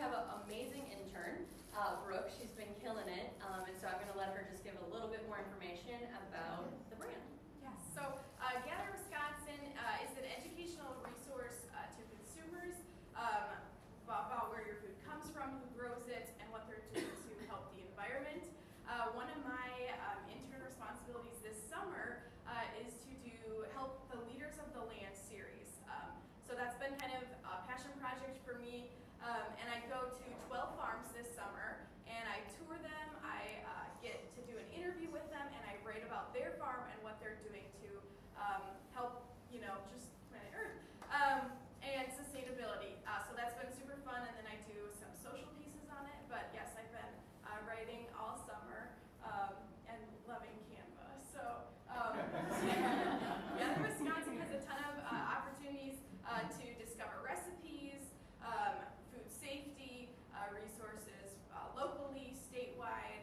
have an amazing intern, Brooke. She's been killing it, and so I'm going to let her just give a little bit more information about the brand. Yes, so Gather Wisconsin is an educational resource to consumers about where your food comes from, who grows it, and what they're doing to help the environment. One of my intern responsibilities this summer is to help the Leaders of the Land series. So that's been kind of a passion project for me, and I go to 12 farms this summer, and I tour them, I get to do an interview with them, and I write about their farm and what they're doing to help, just planet Earth. And sustainability. So that's been super fun, and then I do some social pieces on it. But yes, I've been writing all summer and loving Canva. So Gather Wisconsin has a ton of opportunities to discover recipes, food safety, resources locally, statewide.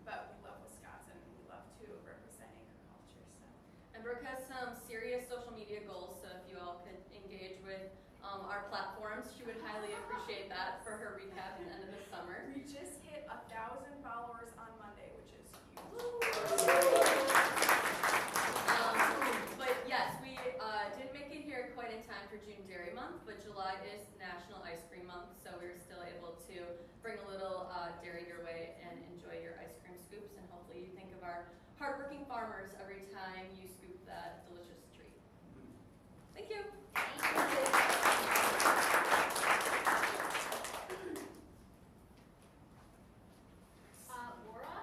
But we love Wisconsin, and we love to represent agriculture. So. And Brooke has some serious social media goals, so if you all could engage with our platforms, she would highly appreciate that for her recap at the end of the summer. We just hit 1,000 followers on Monday, which is huge. But yes, we didn't make it here quite in time for June Dairy Month, but July is National Ice Cream Month, so we were still able to bring a little dairy your way and enjoy your ice cream scoops, and hopefully you think of our hardworking farmers every time you scoop that delicious treat. Thank you. Laura,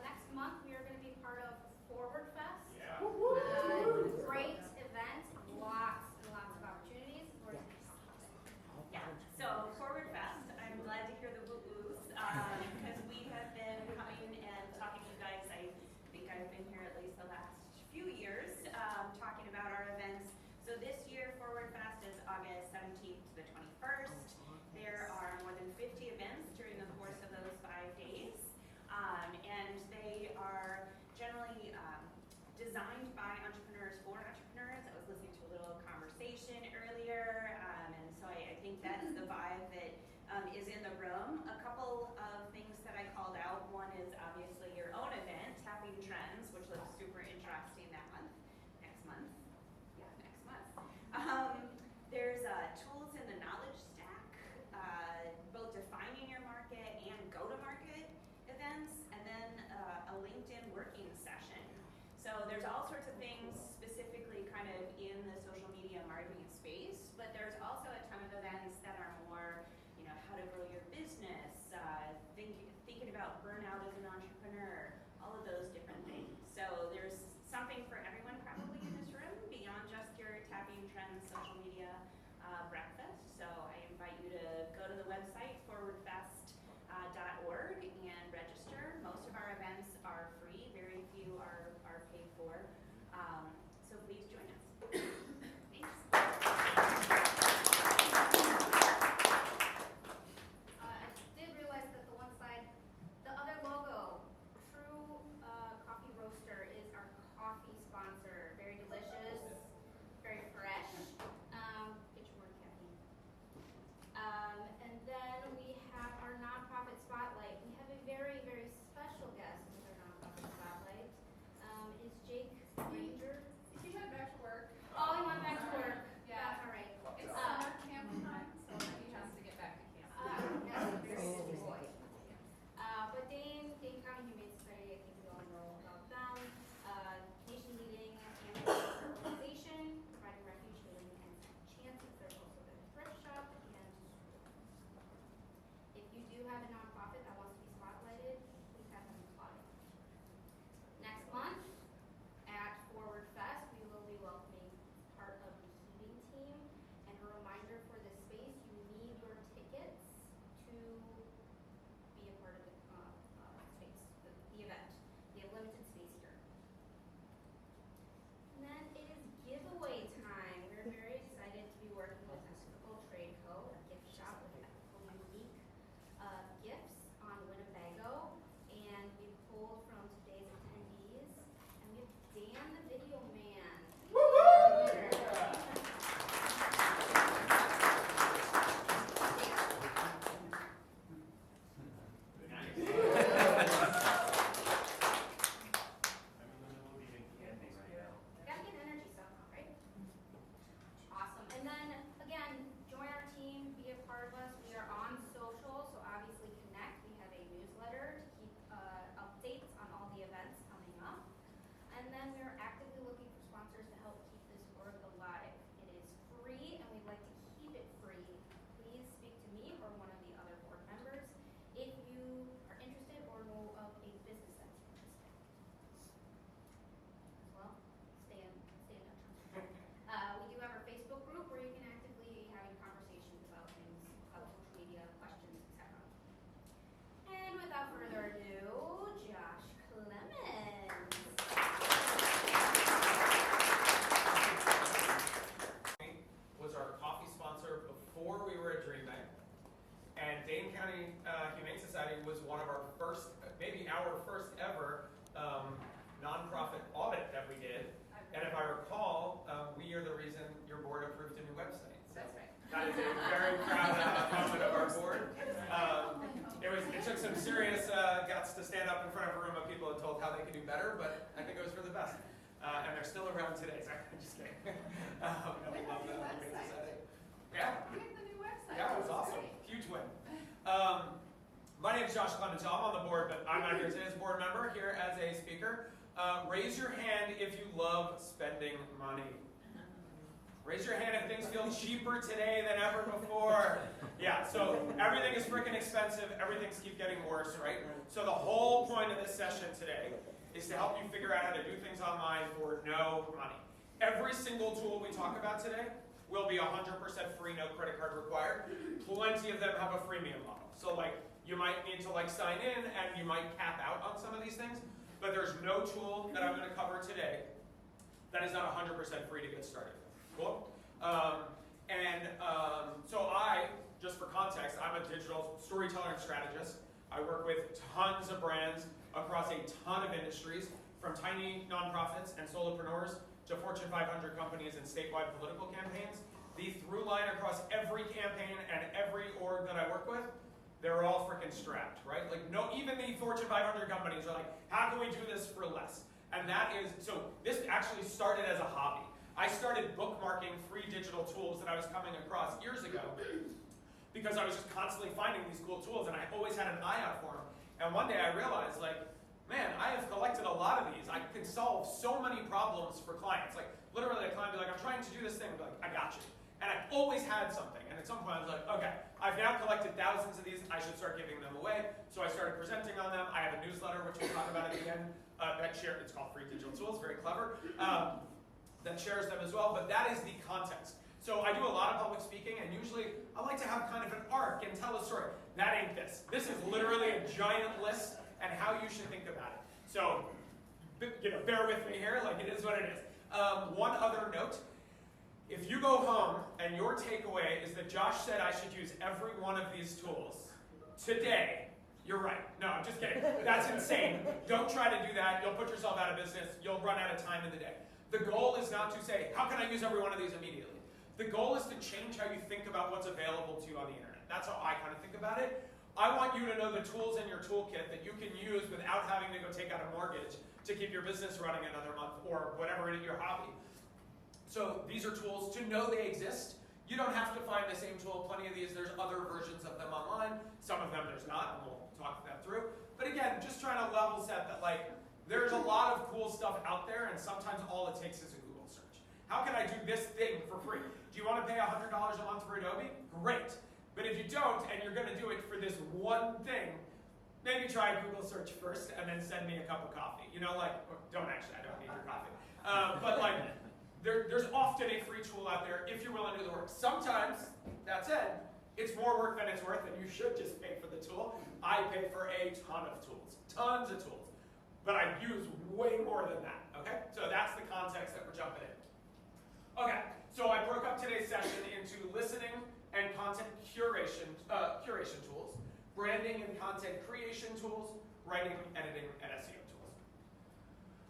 next month we are going to be part of Forward Fest. Yeah. Great event, lots and lots of opportunities. Yeah, so Forward Fest, I'm glad to hear the woo-woos, because we have been coming and talking to you guys. I think I've been here at least the last few years, talking about our events. So this year, Forward Fest is August 17th to the 21st. There are more than 50 events during the course of those 5 days, and they are generally designed by entrepreneurs for entrepreneurs. I was listening to a little conversation earlier, and so I think that's the vibe that is in the room. A couple of things that I called out. One is obviously your own event, Tapping Trends, which looks super interesting that month. Next month. There's tools in the knowledge stack, both defining your market and go-to-market events, and then a LinkedIn working session. So there's all sorts of things specifically kind of in the social media marketing space, but there's also a ton of events that are more, how to grow your business, thinking about burnout as an entrepreneur, all of those different things. So there's something for everyone probably in this room beyond just your Tapping Trends social media breakfast. So I invite you to go to the website, forwardfest.org, and register. Most of our events are free, very few are paid for. further ado, Josh Klemons. Was our coffee sponsor before we were at Dream Bank. And Dane County Humane Society was one of our first, maybe our first ever nonprofit audit that we did. And if I recall, we are the reason your board approved a new website. So That's right. that is a very proud moment of our board. It took some serious guts to stand up in front of a room of people and told how they could do better, but I think it was for the best. And they're still around today, so I'm just kidding. No, we love that. Humane Society. Yeah. We have the new website. Yeah, it was That's awesome. great. Huge win. My name is Josh Klemons. I'm on the board, but I'm not here today as a board member, here as a speaker. Raise your hand if you love spending money. Raise your hand if things feel cheaper today than ever before. Yeah, so everything is freaking expensive. Everything's keep getting worse, right? So the whole point of this session today is to help you figure out how to do things online for no money. Every single tool we talk about today will be 100% free, no credit card required. Plenty of them have a freemium model. So like, you might need to like sign in and you might cap out on some of these things, but there's no tool that I'm gonna cover today that is not 100% free to get started. Cool? So I, just for context, I'm a digital storyteller and strategist. I work with tons of brands across a ton of industries, from tiny nonprofits and solopreneurs to Fortune 500 companies and statewide political campaigns. The through line across every campaign and every org that I work with, they're all freaking strapped, right? Like, no, even the Fortune 500 companies are like, how can we do this for less? And that is, so this actually started as a hobby. I started bookmarking free digital tools that I was coming across years ago because I was just constantly finding these cool tools and I always had an eye out for them. And one day I realized, like, man, I have collected a lot of these. I can solve so many problems for clients. Like, literally a client would be like, I'm trying to do this thing. I'd be like, I got you. And I've always had something. And at some point I was like, okay, I've now collected thousands of these. I should start giving them away. So I started presenting on them. I have a newsletter, which we'll talk about at the end, it's called Free Digital Tools, very clever. That shares them as well, but that is the context. So I do a lot of public speaking, and usually I like to have kind of an arc and tell a story. That ain't this. This is literally a giant list and how you should think about it. So, bear with me here, like it is what it is. One other note, if you go home and your takeaway is that Josh said I should use every one of these tools today, you're right. No, I'm just kidding. That's insane. Don't try to do that. You'll put yourself out of business. You'll run out of time in the day. The goal is not to say, how can I use every one of these immediately? The goal is to change how you think about what's available to you on the internet. That's how I kind of think about it. I want you to know the tools in your toolkit that you can use without having to go take out a mortgage to keep your business running another month or whatever it is, your hobby. So these are tools to know they exist. You don't have to find the same tool. Plenty of these, there's other versions of them online. Some of them there's not, and we'll talk that through. But again, just trying to level set that, like, there's a lot of cool stuff out there, and sometimes all it takes is a Google search. How can I do this thing for free? Do you want to pay $100 a month for Adobe? Great. But if you don't, and you're going to do it for this one thing, maybe try Google search first, and then send me a cup of coffee. You know, like, don't actually, I don't need your coffee. But like, there's often a free tool out there if you're willing to do the work. Sometimes, that said, it's more work than it's worth, and you should just pay for the tool. I pay for a ton of tools, tons of tools. But I use way more than that, okay? So that's the context that we're jumping in. Okay, so I broke up today's session into listening and content curation tools, branding and content creation tools, writing, editing, and SEO tools.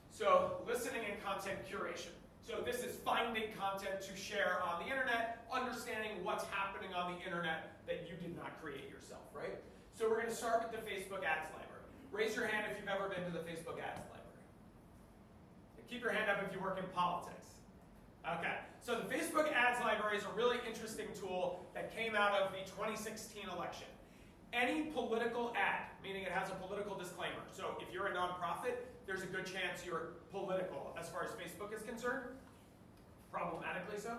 So listening and content curation. So this is finding content to share on the internet, understanding what's happening on the internet that you did not create yourself, right? So we're gonna start with the Facebook ads library. Raise your hand if you've ever been to the Facebook ads library. Keep your hand up if you work in politics. Okay, so the Facebook ads library is a really interesting tool that came out of the 2016 election. Any political ad, meaning it has a political disclaimer. So if you're a nonprofit, there's a good chance you're political as far as Facebook is concerned, problematically so.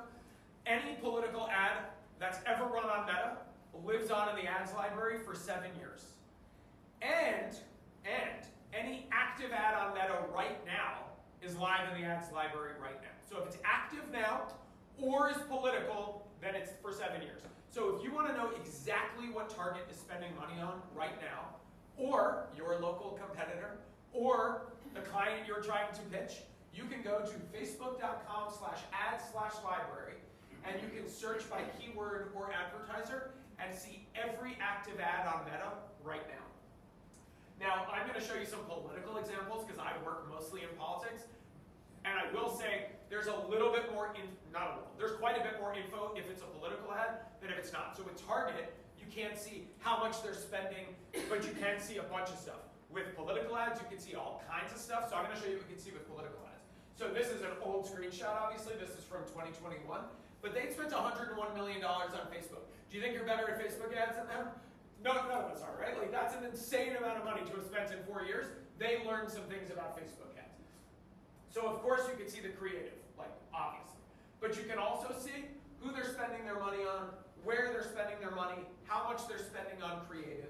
Any political ad that's ever run on Meta lives on in the ads library for 7 years. And any active ad on Meta right now is live in the ads library right now. So if it's active now or is political, then it's for 7 years. So if you want to know exactly what Target is spending money on right now, or your local competitor, or the client you're trying to pitch, you can go to facebook.com/ad/library, and you can search by keyword or advertiser and see every active ad on Meta right now. Now, I'm going to show you some political examples because I work mostly in politics, and I will say there's a little bit more, there's quite a bit more info if it's a political ad than if it's not. So with Target, you can't see how much they're spending, but you can see a bunch of stuff. With political ads, you can see all kinds of stuff. So I'm going to show you what you can see with political ads. So this is an old screenshot, obviously. This is from 2021. But they spent $101 million on Facebook. Do you think you're better at Facebook ads than them? No, none of us are, right? Like, that's an insane amount of money to have spent in 4 years. They learned some things about Facebook ads. So of course you can see the creative, like, obviously. But you can also see who they're spending their money on, where they're spending their money, how much they're spending on creative.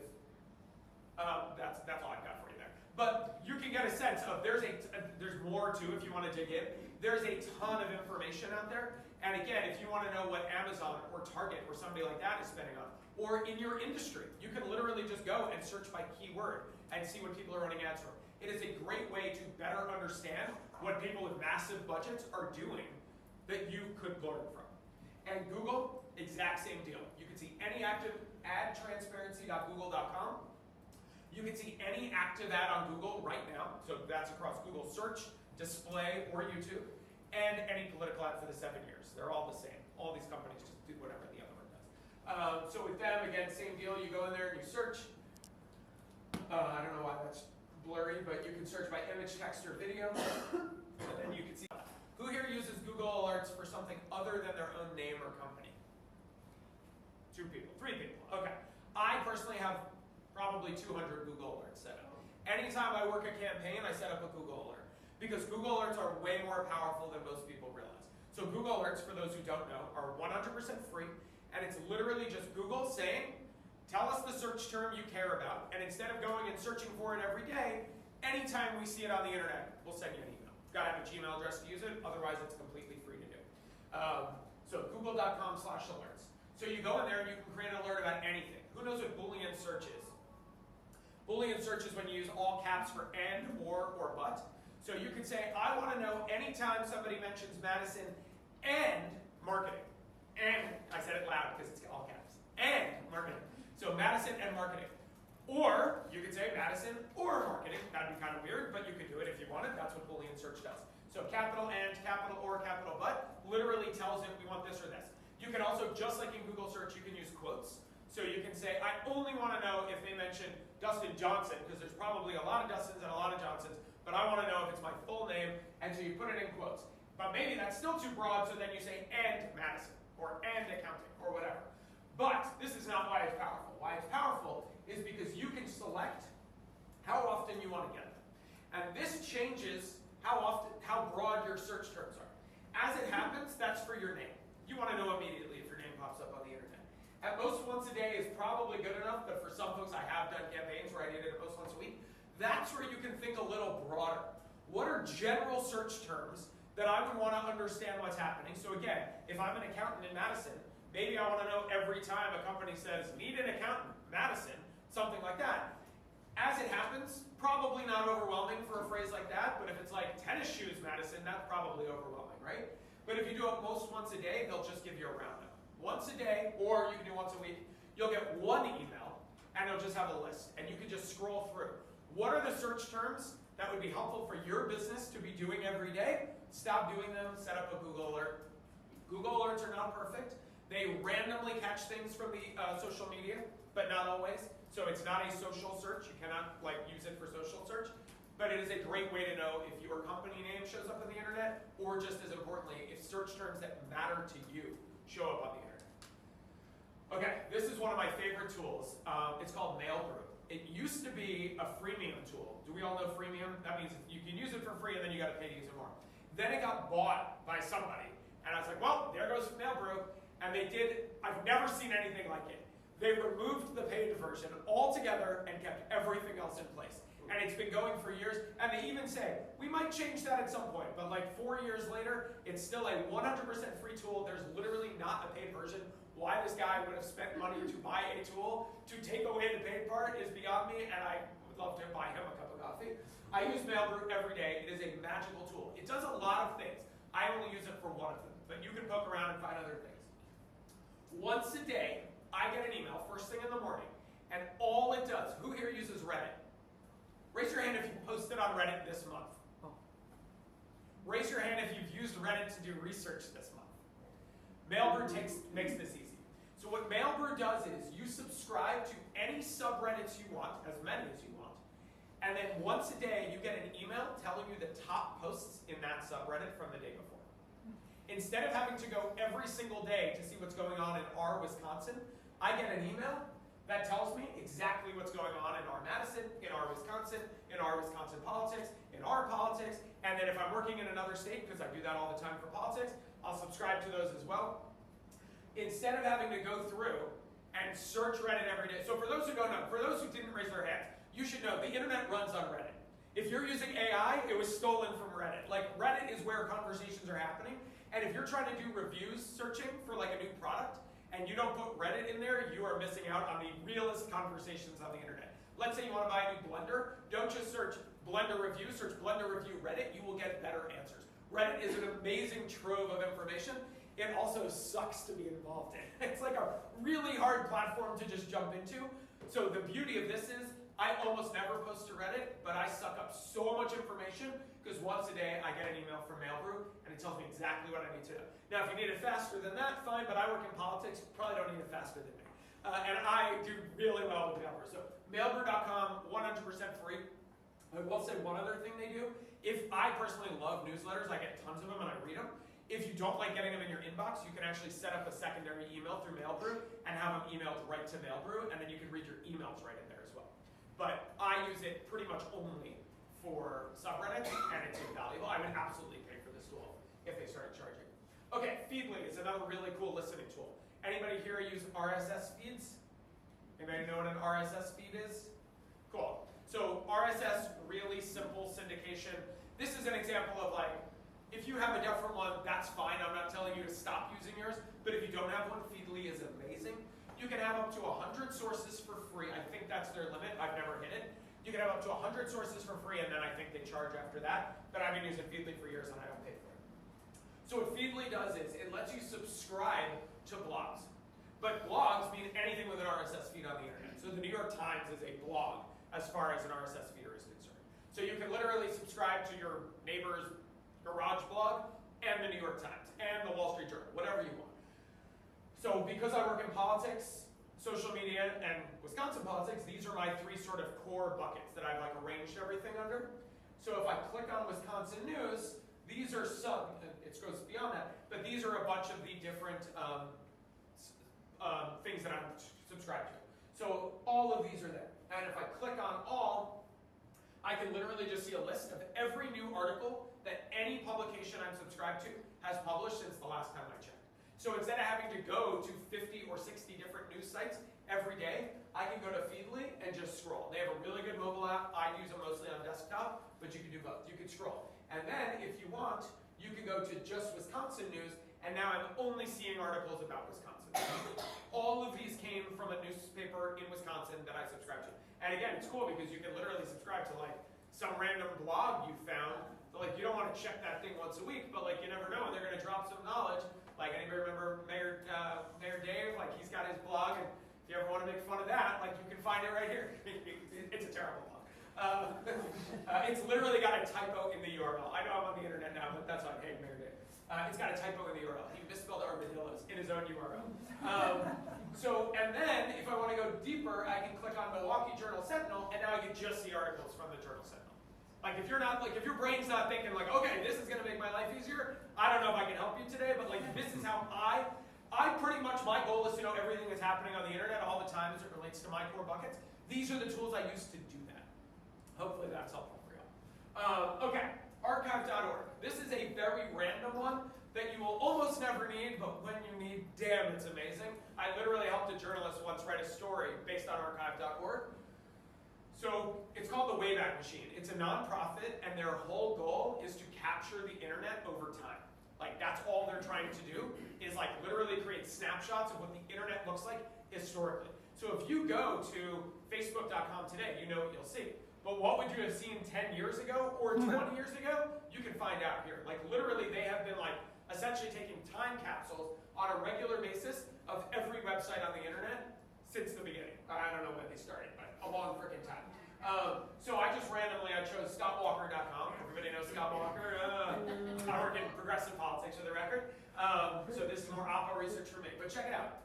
That's all I've got for you there. But you can get a sense of there's more too if you want to dig in. There's a ton of information out there. And again, if you want to know what Amazon or Target or somebody like that is spending on, or in your industry, you can literally just go and search by keyword and see what people are running ads for. It is a great way to better understand what people with massive budgets are doing that you could learn from. And Google, exact same deal. You can see any active ad, transparency.google.com. You can see any active ad on Google right now. So that's across Google Search, Display, or YouTube. And any political ad for the 7 years. They're all the same. All these companies just do whatever the other one does. So with them, again, same deal. You go in there and you search. I don't know why that's blurry, but you can search by image, text, or video. And then you can see. Who here uses Google Alerts for something other than their own name or company? 2 people. 3 people. Okay. I personally have probably 200 Google Alerts set up. Anytime I work a campaign, I set up a Google Alert. Because Google Alerts are way more powerful than most people realize. So Google Alerts, for those who don't know, are 100% free, and it's literally just Google saying, tell us the search term you care about, and instead of going and searching for it every day, anytime we see it on the internet, we'll send you an email. You've got to have a Gmail address to use it, otherwise it's completely free to do. So google.com/alerts. So you go in there and you can create an alert about anything. Who knows what Boolean search is? Boolean search is when you use all caps for and, or but. So you can say, I want to know anytime somebody mentions Madison and marketing. And, I said it loud because it's all caps. And marketing. So Madison and marketing. Or, you could say Madison or marketing. That'd be kind of weird, but you could do it if you wanted. That's what Boolean search does. So capital and, capital or, capital but literally tells it we want this or this. You can also, just like in Google search, you can use quotes. So you can say, I only want to know if they mention Dustin Johnson, because there's probably a lot of Dustins and a lot of Johnsons, but I want to know if it's my full name, and so you put it in quotes. But maybe that's still too broad, so then you say, and Madison, or and accounting, or whatever. But this is not why it's powerful. Why it's powerful is because you can select how often you want to get them. And this changes how broad your search terms are. As it happens, that's for your name. You want to know immediately if your name pops up on the internet. At most once a day is probably good enough, but for some folks I have done campaigns where I did it at most once a week. That's where you can think a little broader. What are general search terms that I would want to understand what's happening? So again, if I'm an accountant in Madison, maybe I want to know every time a company says, need an accountant, Madison, something like that. As it happens, probably not overwhelming for a phrase like that, but if it's like tennis shoes, Madison, that's probably overwhelming, right? But if you do it most once a day, they'll just give you a roundup. Once a day, or you can do once a week, you'll get one email, and it'll just have a list, and you can just scroll through. What are the search terms that would be helpful for your business to be doing every day? Stop doing them, set up a Google Alert. Google Alerts are not perfect. They randomly catch things from the social media, but not always. So it's not a social search. You cannot use it for social search. But it is a great way to know if your company name shows up on the internet, or just as importantly, if search terms that matter to you show up on the internet. Okay, this is one of my favorite tools. It's called Mail Group. It used to be a freemium tool. Do we all know freemium? That means you can use it for free and then you got to pay to use it more. Then it got bought by somebody. And I was like, well, there goes Mail Group. And they did, I've never seen anything like it. They removed the paid version altogether and kept everything else in place. And it's been going for years. And they even say, we might change that at some point. But like 4 years later, it's still a 100% free tool. There's literally not a paid version. Why this guy would have spent money to buy a tool to take away the paid part is beyond me, and I love to buy him a cup of coffee. I use Mailbrew every day. It is a magical tool. It does a lot of things. I only use it for one of them, but you can poke around and find other things. Once a day, I get an email first thing in the morning, and all it does, who here uses Reddit? Raise your hand if you posted on Reddit this month. Raise your hand if you've used Reddit to do research this month. Mailbrew makes this easy. So what Mailbrew does is you subscribe to any subreddits you want, as many as you want, and then once a day you get an email telling you the top posts in that subreddit from the day before. Instead of having to go every single day to see what's going on in our Wisconsin, I get an email that tells me exactly what's going on in our Madison, in our Wisconsin politics, in our politics, and then if I'm working in another state, because I do that all the time for politics, I'll subscribe to those as well. Instead of having to go through and search Reddit every day. So for those who don't know, for those who didn't raise their hands, you should know the internet runs on Reddit. If you're using AI, it was stolen from Reddit. Like Reddit is where conversations are happening, and if you're trying to do reviews searching for like a new product, and you don't put Reddit in there, you are missing out on the realest conversations on the internet. Let's say you want to buy a new blender. Don't just search blender review, search blender review Reddit. You will get better answers. Reddit is an amazing trove of information. It also sucks to be involved in. It's like a really hard platform to just jump into. So the beauty of this is I almost never post to Reddit, but I suck up so much information because once a day I get an email from Mailbrew and it tells me exactly what I need to know. Now, if you need it faster than that, fine, but I work in politics, you probably don't need it faster than me. And I do really well with Mailbrew. So mailbrew.com, 100% free. I will say one other thing they do. If I personally love newsletters, I get tons of them and I read them. If you don't like getting them in your inbox, you can actually set up a secondary email through Mailbrew and have them emailed right to Mailbrew, and then you can read your emails right in there as well. But I use it pretty much only for subreddits, and it's invaluable. I would absolutely pay for this tool if they started charging. Okay, Feedly is another really cool listening tool. Anybody here use RSS feeds? Anybody know what an RSS feed is? Cool. So RSS, really simple syndication. This is an example of like, if you have a different one, that's fine. I'm not telling you to stop using yours. But if you don't have one, Feedly is amazing. You can have up to 100 sources for free. I think that's their limit. I've never hit it. You can have up to 100 sources for free, and then I think they charge after that. But I've been using Feedly for years, and I don't pay for it. So what Feedly does is it lets you subscribe to blogs. But blogs mean anything with an RSS feed on the internet. So the New York Times is a blog as far as an RSS feeder is concerned. So you can literally subscribe to your neighbor's garage blog and the New York Times and the Wall Street Journal, whatever you want. So because I work in politics, social media, and Wisconsin politics, these are my three sort of core buckets that I've like arranged everything under. So if I click on Wisconsin news, these are it goes beyond that, but these are a bunch of the different things that I'm subscribed to. So all of these are there. And if I click on all, I can literally just see a list of every new article that any publication I'm subscribed to has published since the last time I checked. So instead of having to go to 50 or 60 different news sites every day, I can go to Feedly and just scroll. They have a really good mobile app. I use them mostly on desktop, but you can do both. You can scroll. And then if you want, you can go to just Wisconsin news, and now I'm only seeing articles about Wisconsin. All of these came from a newspaper in Wisconsin that I subscribe to. And again, it's cool because you can literally subscribe to like some random blog you found. So like you don't want to check that thing once a week, but like you never know when they're going to drop some knowledge. Like anybody remember Mayor Dave? Like he's got his blog, and if you ever want to make fun of that, like you can find it right here. It's a terrible blog. It's literally got a typo in the URL. I know I'm on the internet now, but that's on Hey Mayor Dave. It's got a typo in the URL. He misspelled armadillos in his own URL. And then if I want to go deeper, I can click on Milwaukee Journal Sentinel, and now I can just see articles from the Journal Sentinel. Like if you're not, like if your brain's not thinking like, okay, this is going to make my life easier, I don't know if I can help you today, but like this is how I pretty much, my goal is to know everything that's happening on the internet all the time as it relates to my core buckets. These are the tools I use to do that. Hopefully that's helpful for you. Okay, archive.org. This is a very random one that you will almost never need, but when you need, damn, it's amazing. I literally helped a journalist once write a story based on archive.org. So it's called the Wayback Machine. It's a nonprofit, and their whole goal is to capture the internet over time. Like that's all they're trying to do is like literally create snapshots of what the internet looks like historically. So if you go to facebook.com today, you know what you'll see. But what would you have seen 10 years ago or 20 years ago? You can find out here. Like literally they have been like essentially taking time capsules on a regular basis of every website on the internet since the beginning. I don't know when they started, but a long freaking time. So I just randomly, I chose scottwalker.com. Everybody knows Scott Walker. I work in progressive politics for the record. So this is more oppo research for me. But check it out.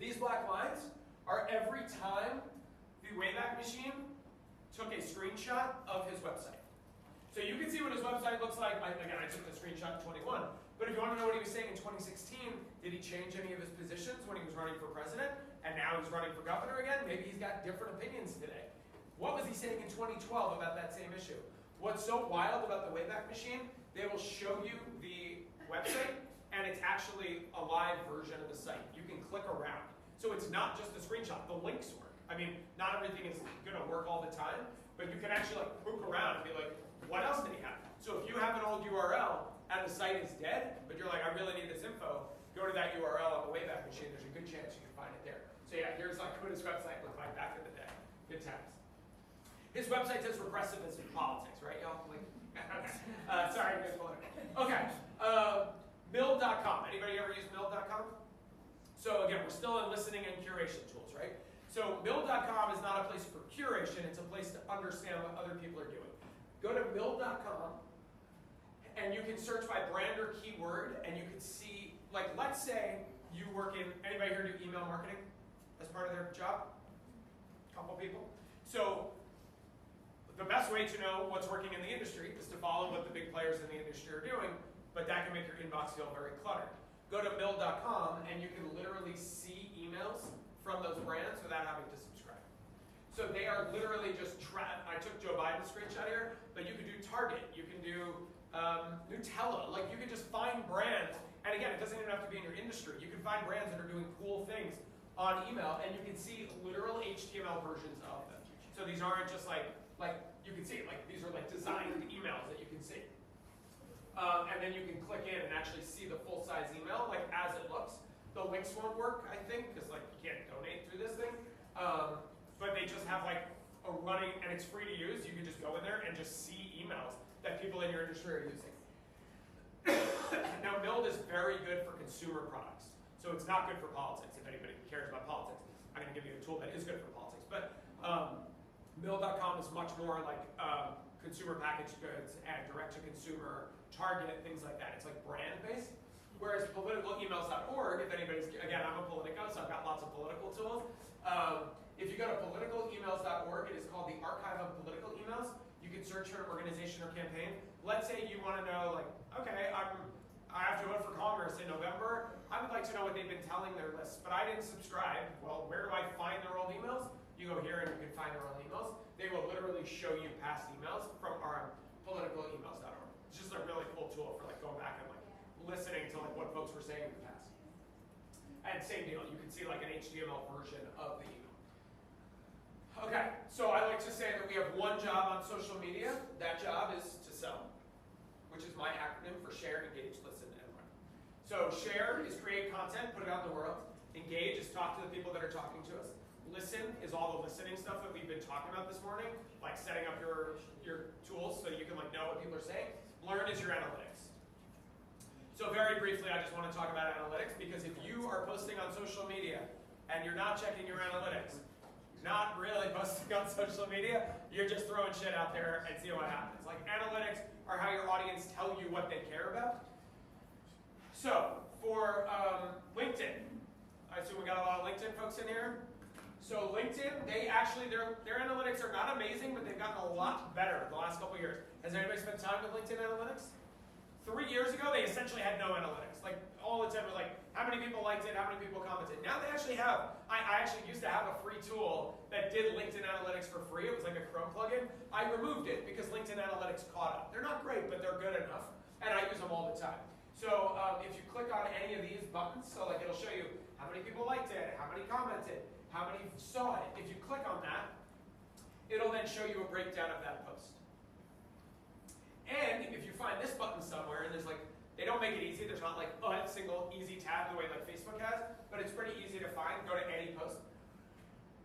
These black lines are every time the Wayback Machine took a screenshot of his website. So you can see what his website looks like. I took the screenshot in 21. But if you want to know what he was saying in 2016, did he change any of his positions when he was running for president? And now he's running for governor again? Maybe he's got different opinions today. What was he saying in 2012 about that same issue? What's so wild about the Wayback Machine, they will show you the website, and it's actually a live version of the site. You can click around. So it's not just a screenshot, the links work. I mean, not everything is gonna work all the time, but you can actually like poke around and be like, what else did he have? So if you have an old URL and the site is dead, but you're like, I really need this info, go to that URL on the Wayback Machine, there's a good chance you can find it there. So yeah, here's like what his website looked like back in the day. Good times. His website says regressiveness in politics, right, y'all? Like, okay. Sorry, guys, political. Okay. Mill.com. Anybody ever use Mill.com? So again, we're still in listening and curation tools, right? So Mill.com is not a place for curation, it's a place to understand what other people are doing. Go to Mill.com and you can search by brand or keyword and you can see, like let's say you work in, anybody here do email marketing as part of their job? Couple people. So the best way to know what's working in the industry is to follow what the big players in the industry are doing, but that can make your inbox feel very cluttered. Go to Mill.com and you can literally see emails from those brands without having to subscribe. So they are literally just I took Joe Biden's screenshot here, but you can do Target, you can do Nutella, like you can just find brands, and again, it doesn't even have to be in your industry. You can find brands that are doing cool things on email, and you can see literal HTML versions of them. So these aren't just like you can see, like these are like designed emails that you can see. And then you can click in and actually see the full-size email, like as it looks. The links won't work, I think, because like you can't donate through this thing. But they just have like a running, and it's free to use. You can just go in there and just see emails that people in your industry are using. Now, Mild is very good for consumer products. So it's not good for politics, if anybody cares about politics. I'm going to give you a tool that is good for politics. But Mill.com is much more like consumer packaged goods and direct-to-consumer, Target, things like that. It's like brand-based. Whereas politicalemails.org, if anybody's, again, I'm a Politico, so I've got lots of political tools. If you go to politicalemails.org, it is called the Archive of Political Emails. You can search for an organization or campaign. Let's say you want to know, like, okay, I have to vote for Congress in November. I would like to know what they've been telling their lists, but I didn't subscribe. Well, where do I find their old emails? You go here and you can find their old emails. They will literally show you past emails from our politicalemails.org. It's just a really cool tool for like going back and like listening to like what folks were saying in the past. And same deal, you can see like an HTML version of the email. Okay, so I like to say that we have one job on social media. That job is to sell, which is my acronym for share, engage, listen, and run. So share is create content, put it out in the world. Engage is talk to the people that are talking to us. Listen is all the listening stuff that we've been talking about this morning, like setting up your tools so you can like know what people are saying. Learn is your analytics. So very briefly, I just want to talk about analytics because if you are posting on social media and you're not checking your analytics, not really posting on social media, you're just throwing shit out there and seeing what happens. Like analytics are how your audience tell you what they care about. So for LinkedIn, I assume we got a lot of LinkedIn folks in here. So LinkedIn, their analytics are not amazing, but they've gotten a lot better the last couple of years. Has anybody spent time with LinkedIn analytics? 3 years ago, they essentially had no analytics. Like all it said was like, how many people liked it, how many people commented. Now they actually have, I actually used to have a free tool that did LinkedIn analytics for free. It was like a Chrome plugin. I removed it because LinkedIn analytics caught up. They're not great, but they're good enough. And I use them all the time. So if you click on any of these buttons, so like it'll show you how many people liked it, how many commented, how many saw it. If you click on that, it'll then show you a breakdown of that post. And if you find this button somewhere, and there's like, They don't make it easy. There's not like a single easy tab the way like Facebook has, but it's pretty easy to find. Go to any post.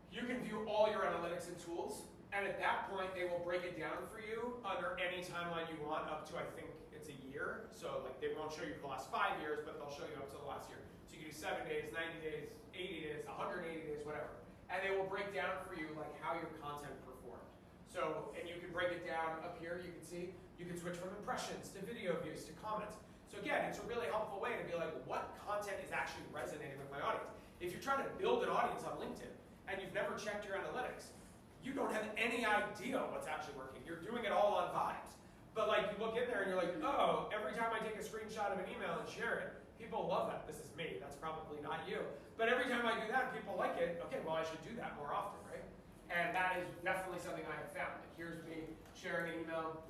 You can view all your analytics and tools, and at that point, they will break it down for you under any timeline you want, up to, I think, it's a year. So like they won't show you for the last 5 years, but they'll show you up to the last year. So you can do 7 days, 90 days, 80 days, 180 days, whatever. And they will break down for you like how your content performed. So, and you can break it down up here, you can see, you can switch from impressions to video views to comments. So again, it's a really helpful way to be like, what content is actually resonating with my audience? If you're trying to build an audience on LinkedIn and you've never checked your analytics, you don't have any idea what's actually working. You're doing it all on vibes. But like you look in there and you're like, oh, every time I take a screenshot of an email and share it, people love that. This is me, that's probably not you. But every time I do that, people like it. Okay, well I should do that more often, right? And that is definitely something I have found. Like, here's me sharing an email.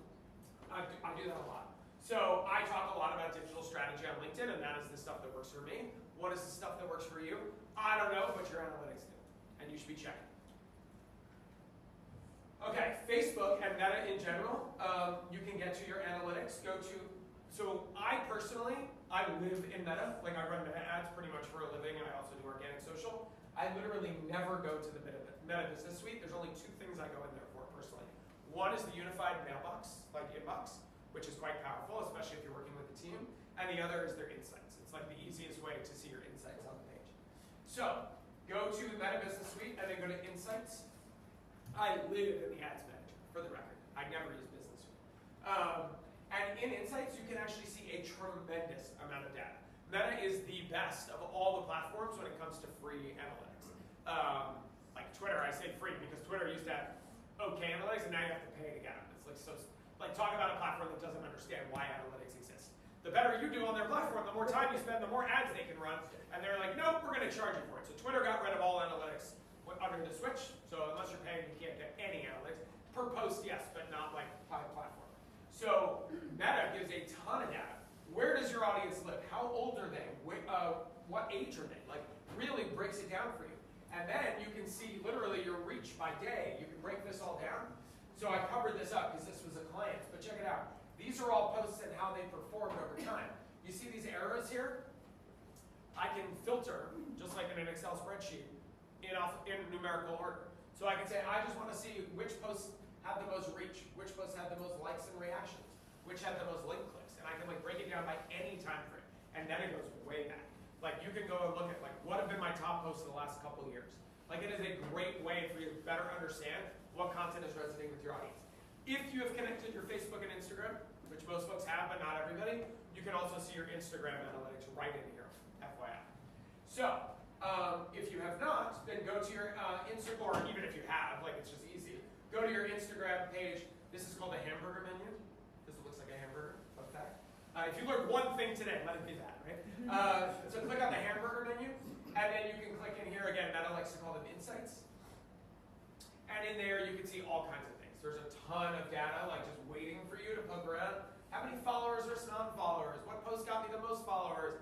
I do that a lot. So I talk a lot about digital strategy on LinkedIn, and that is the stuff that works for me. What is the stuff that works for you? I don't know, but your analytics do. And you should be checking. Okay, Facebook and Meta in general, you can get to your analytics. So I personally, I live in Meta. Like I run Meta ads pretty much for a living, and I also do organic social. I literally never go to the Meta Business Suite. There's only 2 things I go in there for personally. One is the unified mailbox, like inbox, which is quite powerful, especially if you're working with a team. And the other is their insights. It's like the easiest way to see your insights on the page. So go to the Meta Business Suite and then go to Insights. I live in the Ads Manager, for the record. I never use Business Suite. And in Insights, you can actually see a tremendous amount of data. Meta is the best of all the platforms when it comes to free analytics. Like Twitter, I say free because Twitter used to have okay analytics, and now you have to pay to get them. It's like so. Like talk about a platform that doesn't understand why analytics exist. The better you do on their platform, the more time you spend, the more ads they can run. And they're like, nope, we're going to charge you for it. So Twitter got rid of all analytics under the switch. So unless you're paying, you can't get any analytics. Per post, yes, but not like by platform. So Meta gives a ton of data. Where does your audience live? How old are they? What age are they? Like really breaks it down for you. And then you can see literally your reach by day. You can break this all down. So I covered this up because this was a client's, but check it out. These are all posts and how they performed over time. You see these arrows here? I can filter, just like in an Excel spreadsheet, in numerical order. So I can say, I just want to see which posts have the most reach, which posts have the most likes and reactions, which have the most link clicks. And I can like break it down by any time frame. And then it goes way back. Like you can go and look at like what have been my top posts in the last couple of years. Like it is a great way for you to better understand what content is resonating with your audience. If you have connected your Facebook and Instagram, which most folks have, but not everybody, you can also see your Instagram analytics right in here, FYI. So, if you have not, then go to your Instagram, or even if you have, like it's just easy, go to your Instagram page. This is called the hamburger menu. This looks like a hamburger, fun fact. If you learned one thing today, let it be that, right? So click on the hamburger menu, and then you can click in here again. Meta likes to call them insights. And in there, you can see all kinds of things. There's a ton of data, like just waiting for you to poke around. How many followers versus non-followers? What post got me the most followers?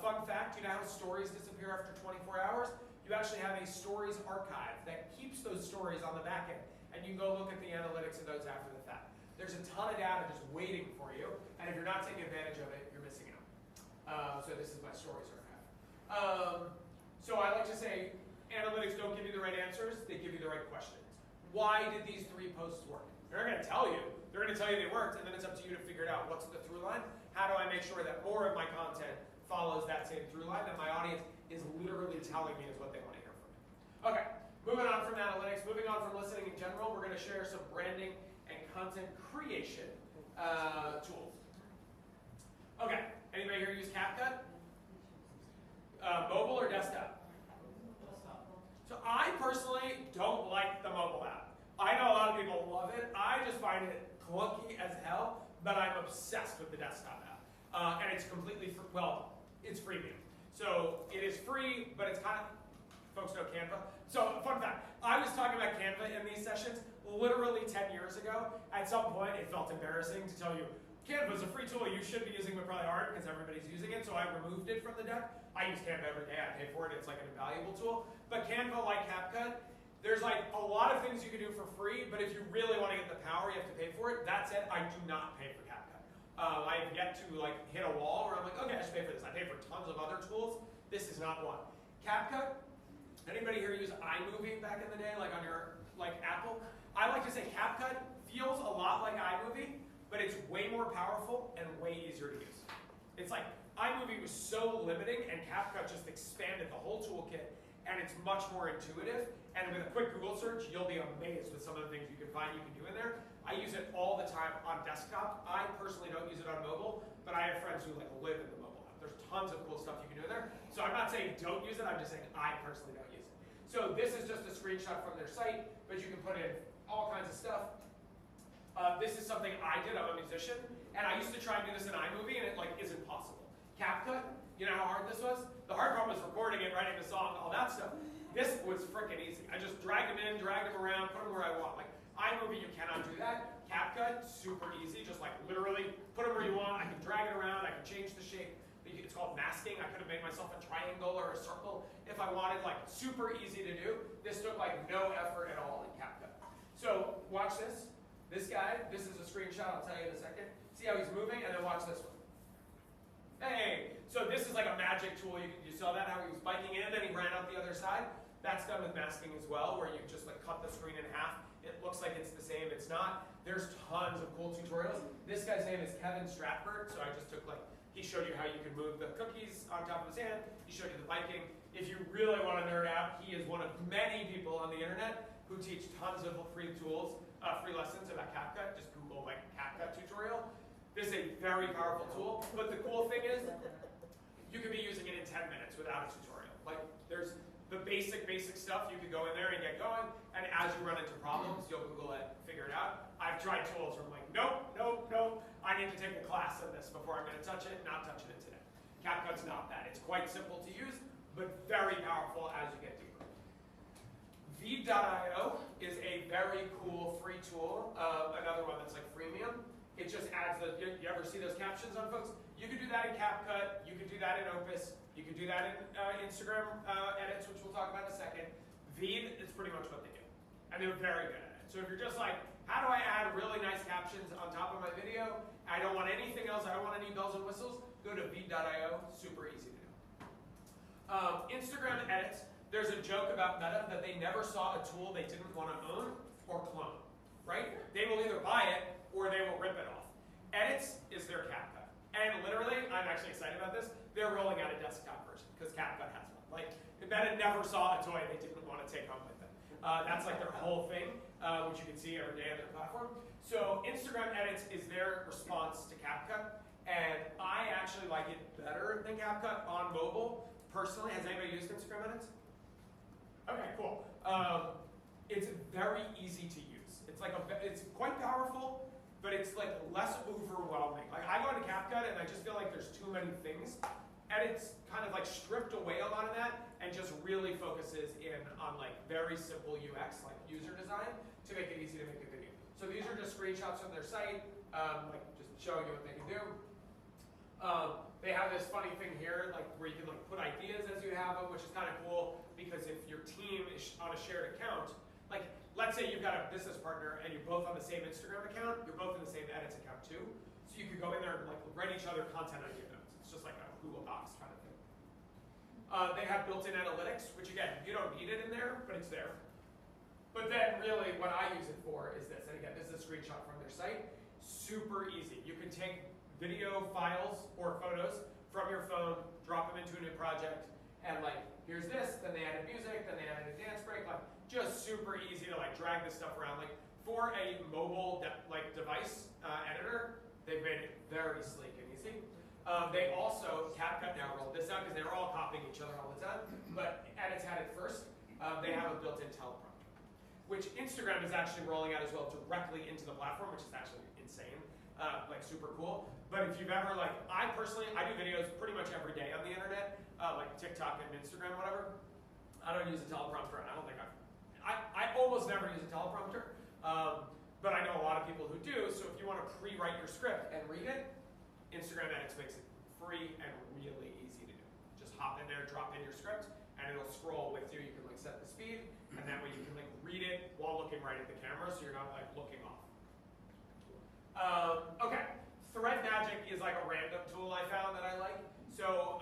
Fun fact, you know how stories disappear after 24 hours? You actually have a stories archive that keeps those stories on the back end. And you can go look at the analytics of those after the fact. There's a ton of data just waiting for you. And if you're not taking advantage of it, you're missing out. So this is my stories archive. So I like to say, analytics don't give you the right answers, they give you the right questions. Why did these 3 posts work? They're going to tell you. They're going to tell you they worked, and then it's up to you to figure it out. What's the through line? How do I make sure that more of my content follows that same through line that my audience is literally telling me is what they want to hear from me? Okay, moving on from analytics, moving on from listening in general, we're going to share some branding and content creation tools. Okay, anybody here use CapCut? Mobile or desktop? So I personally don't like the mobile app. I know a lot of people love it. I just find it clunky as hell, but I'm obsessed with the desktop app. And it's completely free. Well, it's freemium. So it is free, but it's kind of, folks know Canva. So fun fact, I was talking about Canva in these sessions literally 10 years ago. At some point, it felt embarrassing to tell you, Canva is a free tool you should be using but probably aren't because everybody's using it, so I removed it from the deck. I use Canva every day, I pay for it, it's like an invaluable tool. But Canva, like CapCut, there's like a lot of things you can do for free, but if you really want to get the power, you have to pay for it. That said, I do not pay for CapCut. I have yet to like hit a wall where I'm like, okay, I should pay for this. I pay for tons of other tools. This is not one. CapCut. Anybody here use iMovie back in the day, like on your Apple? I like to say CapCut feels a lot like iMovie, but it's way more powerful and way easier to use. It's like iMovie was so limiting, and CapCut just expanded the whole toolkit, and it's much more intuitive. And with a quick Google search, you'll be amazed with some of the things you can find you can do in there. I use it all the time on desktop. I personally don't use it on mobile, but I have friends who like live in the mobile app. There's tons of cool stuff you can do in there. So I'm not saying don't use it, I'm just saying I personally don't use it. So this is just a screenshot from their site, but you can put in all kinds of stuff. This is something I did. I'm a musician, and I used to try and do this in iMovie, and it like isn't possible. CapCut, you know how hard this was? The hard part was recording it, writing the song, all that stuff. This was freaking easy. I just dragged them in, dragged them around, put them where I want. Like iMovie, you cannot do that. CapCut, super easy. Just like literally put them where you want. I can drag it around. I can change the shape. It's called masking. I could have made myself a triangle or a circle if I wanted. Like super easy to do. This took like no effort at all in CapCut. So watch this. This guy, this is a screenshot. I'll tell you in a second. See how he's moving, and then watch this one. Hey, so this is like a magic tool. You saw that, how he was biking in, then he ran out the other side. That's done with masking as well, where you just like cut the screen in half. It looks like it's the same, it's not. There's tons of cool tutorials. This guy's name is Kevin Stratford, so I just took like, he showed you how you could move the cookies on top of his hand. He showed you the biking. If you really want to nerd out, he is one of many people on the internet who teach tons of free tools, free lessons about CapCut. Just Google like CapCut tutorial. This is a very powerful tool, but the cool thing is, you could be using it in 10 minutes without a tutorial. Like, there's the basic stuff, you could go in there and get going, and as you run into problems, you'll Google it, figure it out. I've tried tools where I'm like, nope, I need to take a class on this before I'm gonna touch it, not touching it today. CapCut's not that. It's quite simple to use, but very powerful as you get deeper. V.io is a very cool free tool, another one that's like freemium. It just adds the, you ever see those captions on folks? You could do that in CapCut, you could do that in Opus, you could do that in Instagram edits, which we'll talk about in a second. Veed is pretty much what they do, and they're very good at it. So if you're just like, how do I add really nice captions on top of my video? I don't want anything else, I don't want any bells and whistles, go to Veed.io, super easy to do. Instagram edits, there's a joke about Meta that they never saw a tool they didn't want to own or clone, right? They will either buy it or they will rip it off. Edits is their CapCut. And literally, I'm actually excited about this, they're rolling out a desktop version because CapCut has one. Like, Meta never saw a toy they didn't want to take home with them. That's like their whole thing, which you can see every day on their platform. So Instagram edits is their response to CapCut, and I actually like it better than CapCut on mobile. Personally, has anybody used Instagram edits? Okay, cool. It's very easy to use. It's quite powerful, but it's like less overwhelming. Like I go into CapCut and I just feel like there's too many things. Edits kind of like stripped away a lot of that and just really focuses in on like very simple UX, like user design, to make it easy to make a video. So these are just screenshots from their site, like just showing you what they can do. They have this funny thing here, like where you can like put ideas as you have them, which is kind of cool because if your team is on a shared account, like let's say you've got a business partner and you're both on the same Instagram account, you're both in the same edits account too. So you could go in there and like write each other content idea notes. It's just like a Google Docs kind of thing. They have built-in analytics, which again, you don't need it in there, but it's there. But then really what I use it for is this, and again, this is a screenshot from their site. Super easy. You can take video files or photos from your phone, drop them into a new project, and like, here's this, then they added music, then they added a dance break, like just super easy to like drag this stuff around. Like for a mobile device editor, they've made it very sleek and easy. They also, CapCut now rolled this out because they were all copying each other all the time, but Edits had it first. They have a built-in teleprompter, which Instagram is actually rolling out as well directly into the platform, which is actually insane, like super cool. But if you've ever like, I do videos pretty much every day on the internet, like TikTok and Instagram, whatever. I don't use a teleprompter, and I don't think I almost never use a teleprompter, but I know a lot of people who do, so if you want to pre-write your script and read it, Instagram Edits makes it free and really easy to do. Just hop in there, drop in your script, and it'll scroll with you. You can like set the speed, and that way you can like read it while looking right at the camera, so you're not like looking off. Okay, Thread Magic is like a random tool I found that I like. So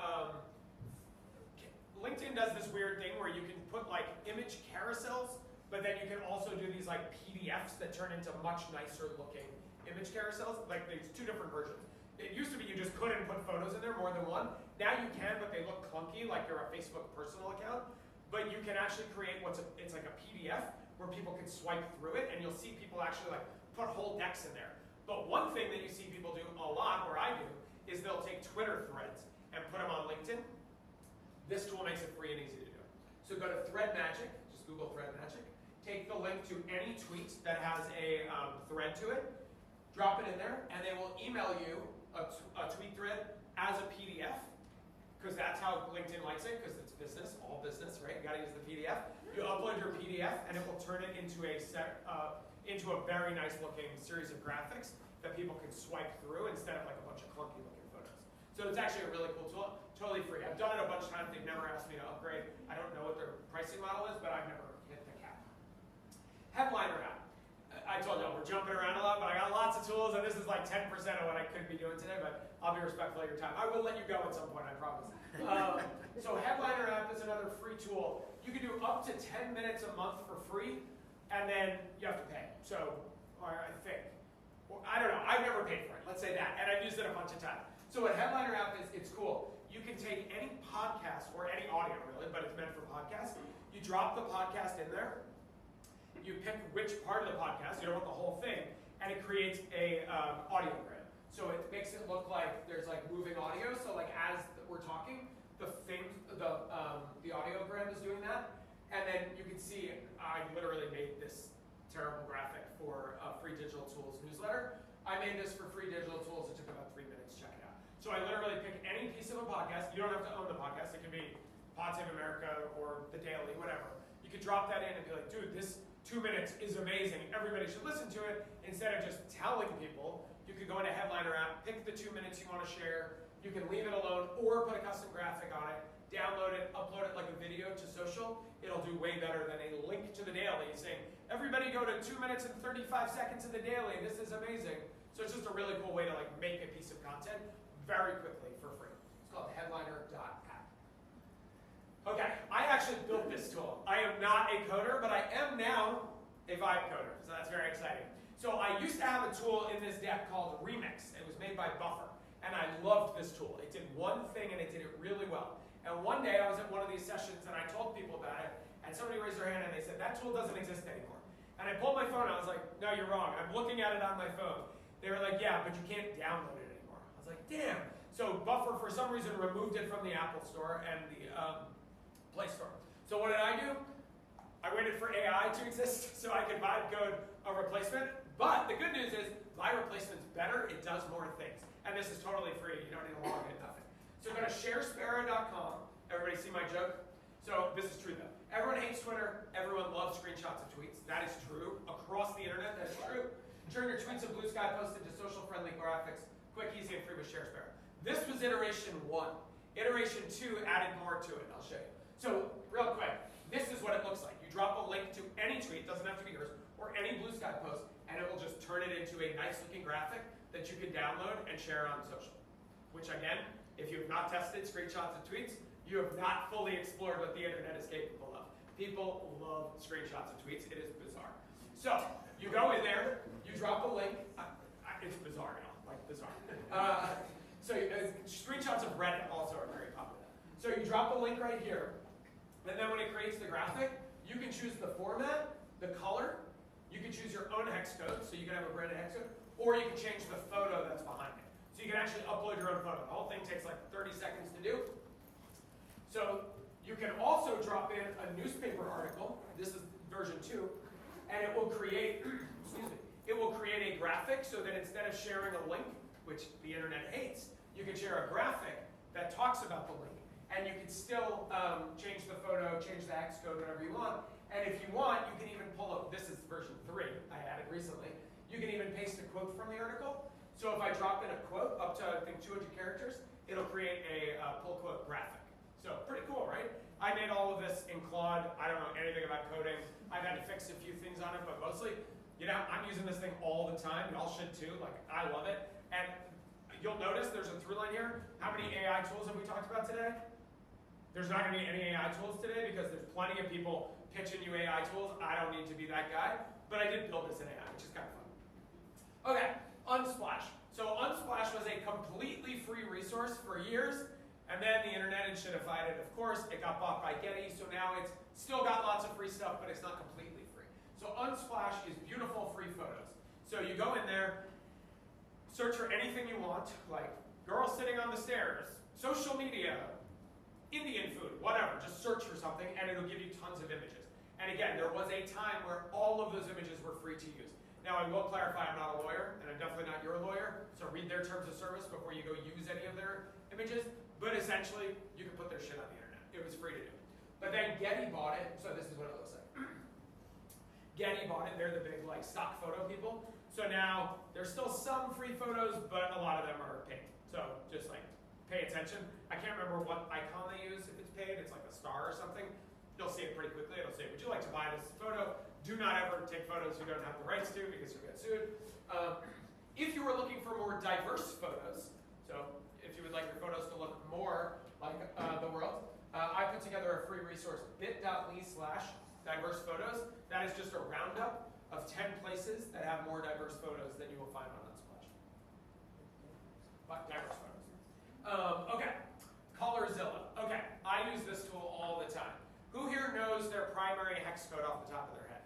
LinkedIn does this weird thing where you can put like image carousels, but then you can also do these like PDFs that turn into much nicer looking image carousels. Like there's two different versions. It used to be you just couldn't put photos in there, more than one. Now you can, but they look clunky, like you're a Facebook personal account. But you can actually create it's like a PDF where people can swipe through it, and you'll see people actually like put whole decks in there. But one thing that you see people do a lot, or I do, is they'll take Twitter threads and put them on LinkedIn. This tool makes it free and easy to do. So go to Thread Magic, just Google Thread Magic, take the link to any tweet that has a thread to it, drop it in there, and they will email you a tweet thread as a PDF, because that's how LinkedIn likes it, because it's business, all business, right? You gotta use the PDF. You upload your PDF, and it will turn it into a very nice looking series of graphics that people can swipe through instead of like a bunch of clunky looking photos. So it's actually a really cool tool, totally free. I've done it a bunch of times, they've never asked me to upgrade. I don't know what their pricing model is, but I've never hit the cap. Headliner app. I told y'all we're jumping around a lot, but I got lots of tools, and this is like 10% of what I could be doing today, but I'll be respectful of your time. I will let you go at some point, I promise. So Headliner app is another free tool. You can do up to 10 minutes a month for free, and then you have to pay. So, or I think. Well, I don't know, I've never paid for it, let's say that, and I've used it a bunch of times. So what Headliner app is, it's cool. You can take any podcast, or any audio really, but it's meant for podcasts. You drop the podcast in there, you pick which part of the podcast, you don't want the whole thing, and it creates a audiogram. So it makes it look like there's like moving audio, so like as we're talking, the audiogram is doing that. And then you can see, I literally made this terrible graphic for Free Digital Tools newsletter. I made this for Free Digital Tools, it took about 3 minutes, check it out. So I literally pick any piece of a podcast, you don't have to own the podcast, it can be Pod Save America or The Daily, whatever. You could drop that in and be like, dude, this 2 minutes is amazing, everybody should listen to it. Instead of just telling people, you could go into Headliner app, pick the 2 minutes you want to share, you can leave it alone or put a custom graphic on it, download it, upload it like a video to social. It'll do way better than a link to the daily saying, everybody go to 2 minutes and 35 seconds in the daily, this is amazing. So it's just a really cool way to like make a piece of content very quickly for free. It's called headliner.app. Okay, I actually built this tool. I am not a coder, but I am now a vibe coder, so that's very exciting. So I used to have a tool in this deck called Remix. It was made by Buffer, and I loved this tool. It did one thing, and it did it really well. And one day I was at one of these sessions, and I told people about it, and somebody raised their hand, and they said, that tool doesn't exist anymore. And I pulled my phone out, I was like, no, you're wrong. I'm looking at it on my phone. They were like, yeah, but you can't download it anymore. I was like, damn. So Buffer, for some reason, removed it from the Apple Store and the Play Store. So what did I do? I waited for AI to exist so I could vibe code a replacement. But the good news is, my replacement's better, it does more things. And this is totally free, you don't need to log in, nothing. So go to sharesparrow.com. Everybody see my joke? So this is true though. Everyone hates Twitter, everyone loves screenshots of tweets. That is true. Across the internet, that is true. Turn your tweets of blue sky posts into social-friendly graphics. Quick, easy, and free with ShareSparrow. This was iteration 1. Iteration 2 added more to it, I'll show you. So, real quick, this is what it looks like. You drop a link to any tweet, doesn't have to be yours, or any blue sky post, and it will just turn it into a nice looking graphic that you can download and share on social. Which again, if you have not tested screenshots of tweets, you have not fully explored what the internet is capable of. People love screenshots of tweets, it is bizarre. So, you go in there, you drop a link, it's bizarre now, like bizarre. Screenshots of Reddit also are very popular. So you drop a link right here, and then when it creates the graphic, you can choose the format, the color, you can choose your own hex code, so you can have a branded hex code, or you can change the photo that's behind it. So you can actually upload your own photo. The whole thing takes like 30 seconds to do. So you can also drop in a newspaper article, this is version 2, and it will create, it will create a graphic so that instead of sharing a link, which the internet hates, you can share a graphic that talks about the link. And you can still change the photo, change the hex code, whatever you want. And if you want, you can even pull up, this is version 3 I added recently, you can even paste a quote from the article. So if I drop in a quote up to, I think, 200 characters, it'll create a pull quote graphic. So pretty cool, right? I made all of this in Claude. I don't know anything about coding. I've had to fix a few things on it, but mostly, you know, I'm using this thing all the time. Y'all should too. Like, I love it. And you'll notice there's a through line here. How many AI tools have we talked about today? There's not going to be any AI tools today because there's plenty of people pitching you AI tools. I don't need to be that guy, but I did build this in AI, which is kind of fun. Okay, Unsplash. So Unsplash was a completely free resource for years, and then the internet shitified it, of course. It got bought by Getty, so now it's still got lots of free stuff, but it's not completely free. So Unsplash is beautiful free photos. So you go in there, search for anything you want, like girl sitting on the stairs, social media, Indian food, whatever. Just search for something, and it'll give you tons of images. And again, there was a time where all of those images were free to use. Now, I will clarify, I'm not a lawyer, and I'm definitely not your lawyer, so read their terms of service before you go use any of their images. But essentially, you can put their shit on the internet. It was free to do. But then Getty bought it, so this is what it looks like. Getty bought it, they're the big like stock photo people. So now, there's still some free photos, but a lot of them are paid. So just like, pay attention. I can't remember what icon they use if it's paid. It's like a star or something. You'll see it pretty quickly. It'll say, would you like to buy this photo? Do not ever take photos you don't have the rights to because you'll get sued. If you were looking for more diverse photos, so if you would like your photos to look more like the world, I put together a free resource, bit.ly/diverse photos. That is just a roundup of 10 places that have more diverse photos than you will find on Unsplash. But diverse photos. Okay, Colorzilla. Okay, I use this tool all the time. Who here knows their primary hex code off the top of their head?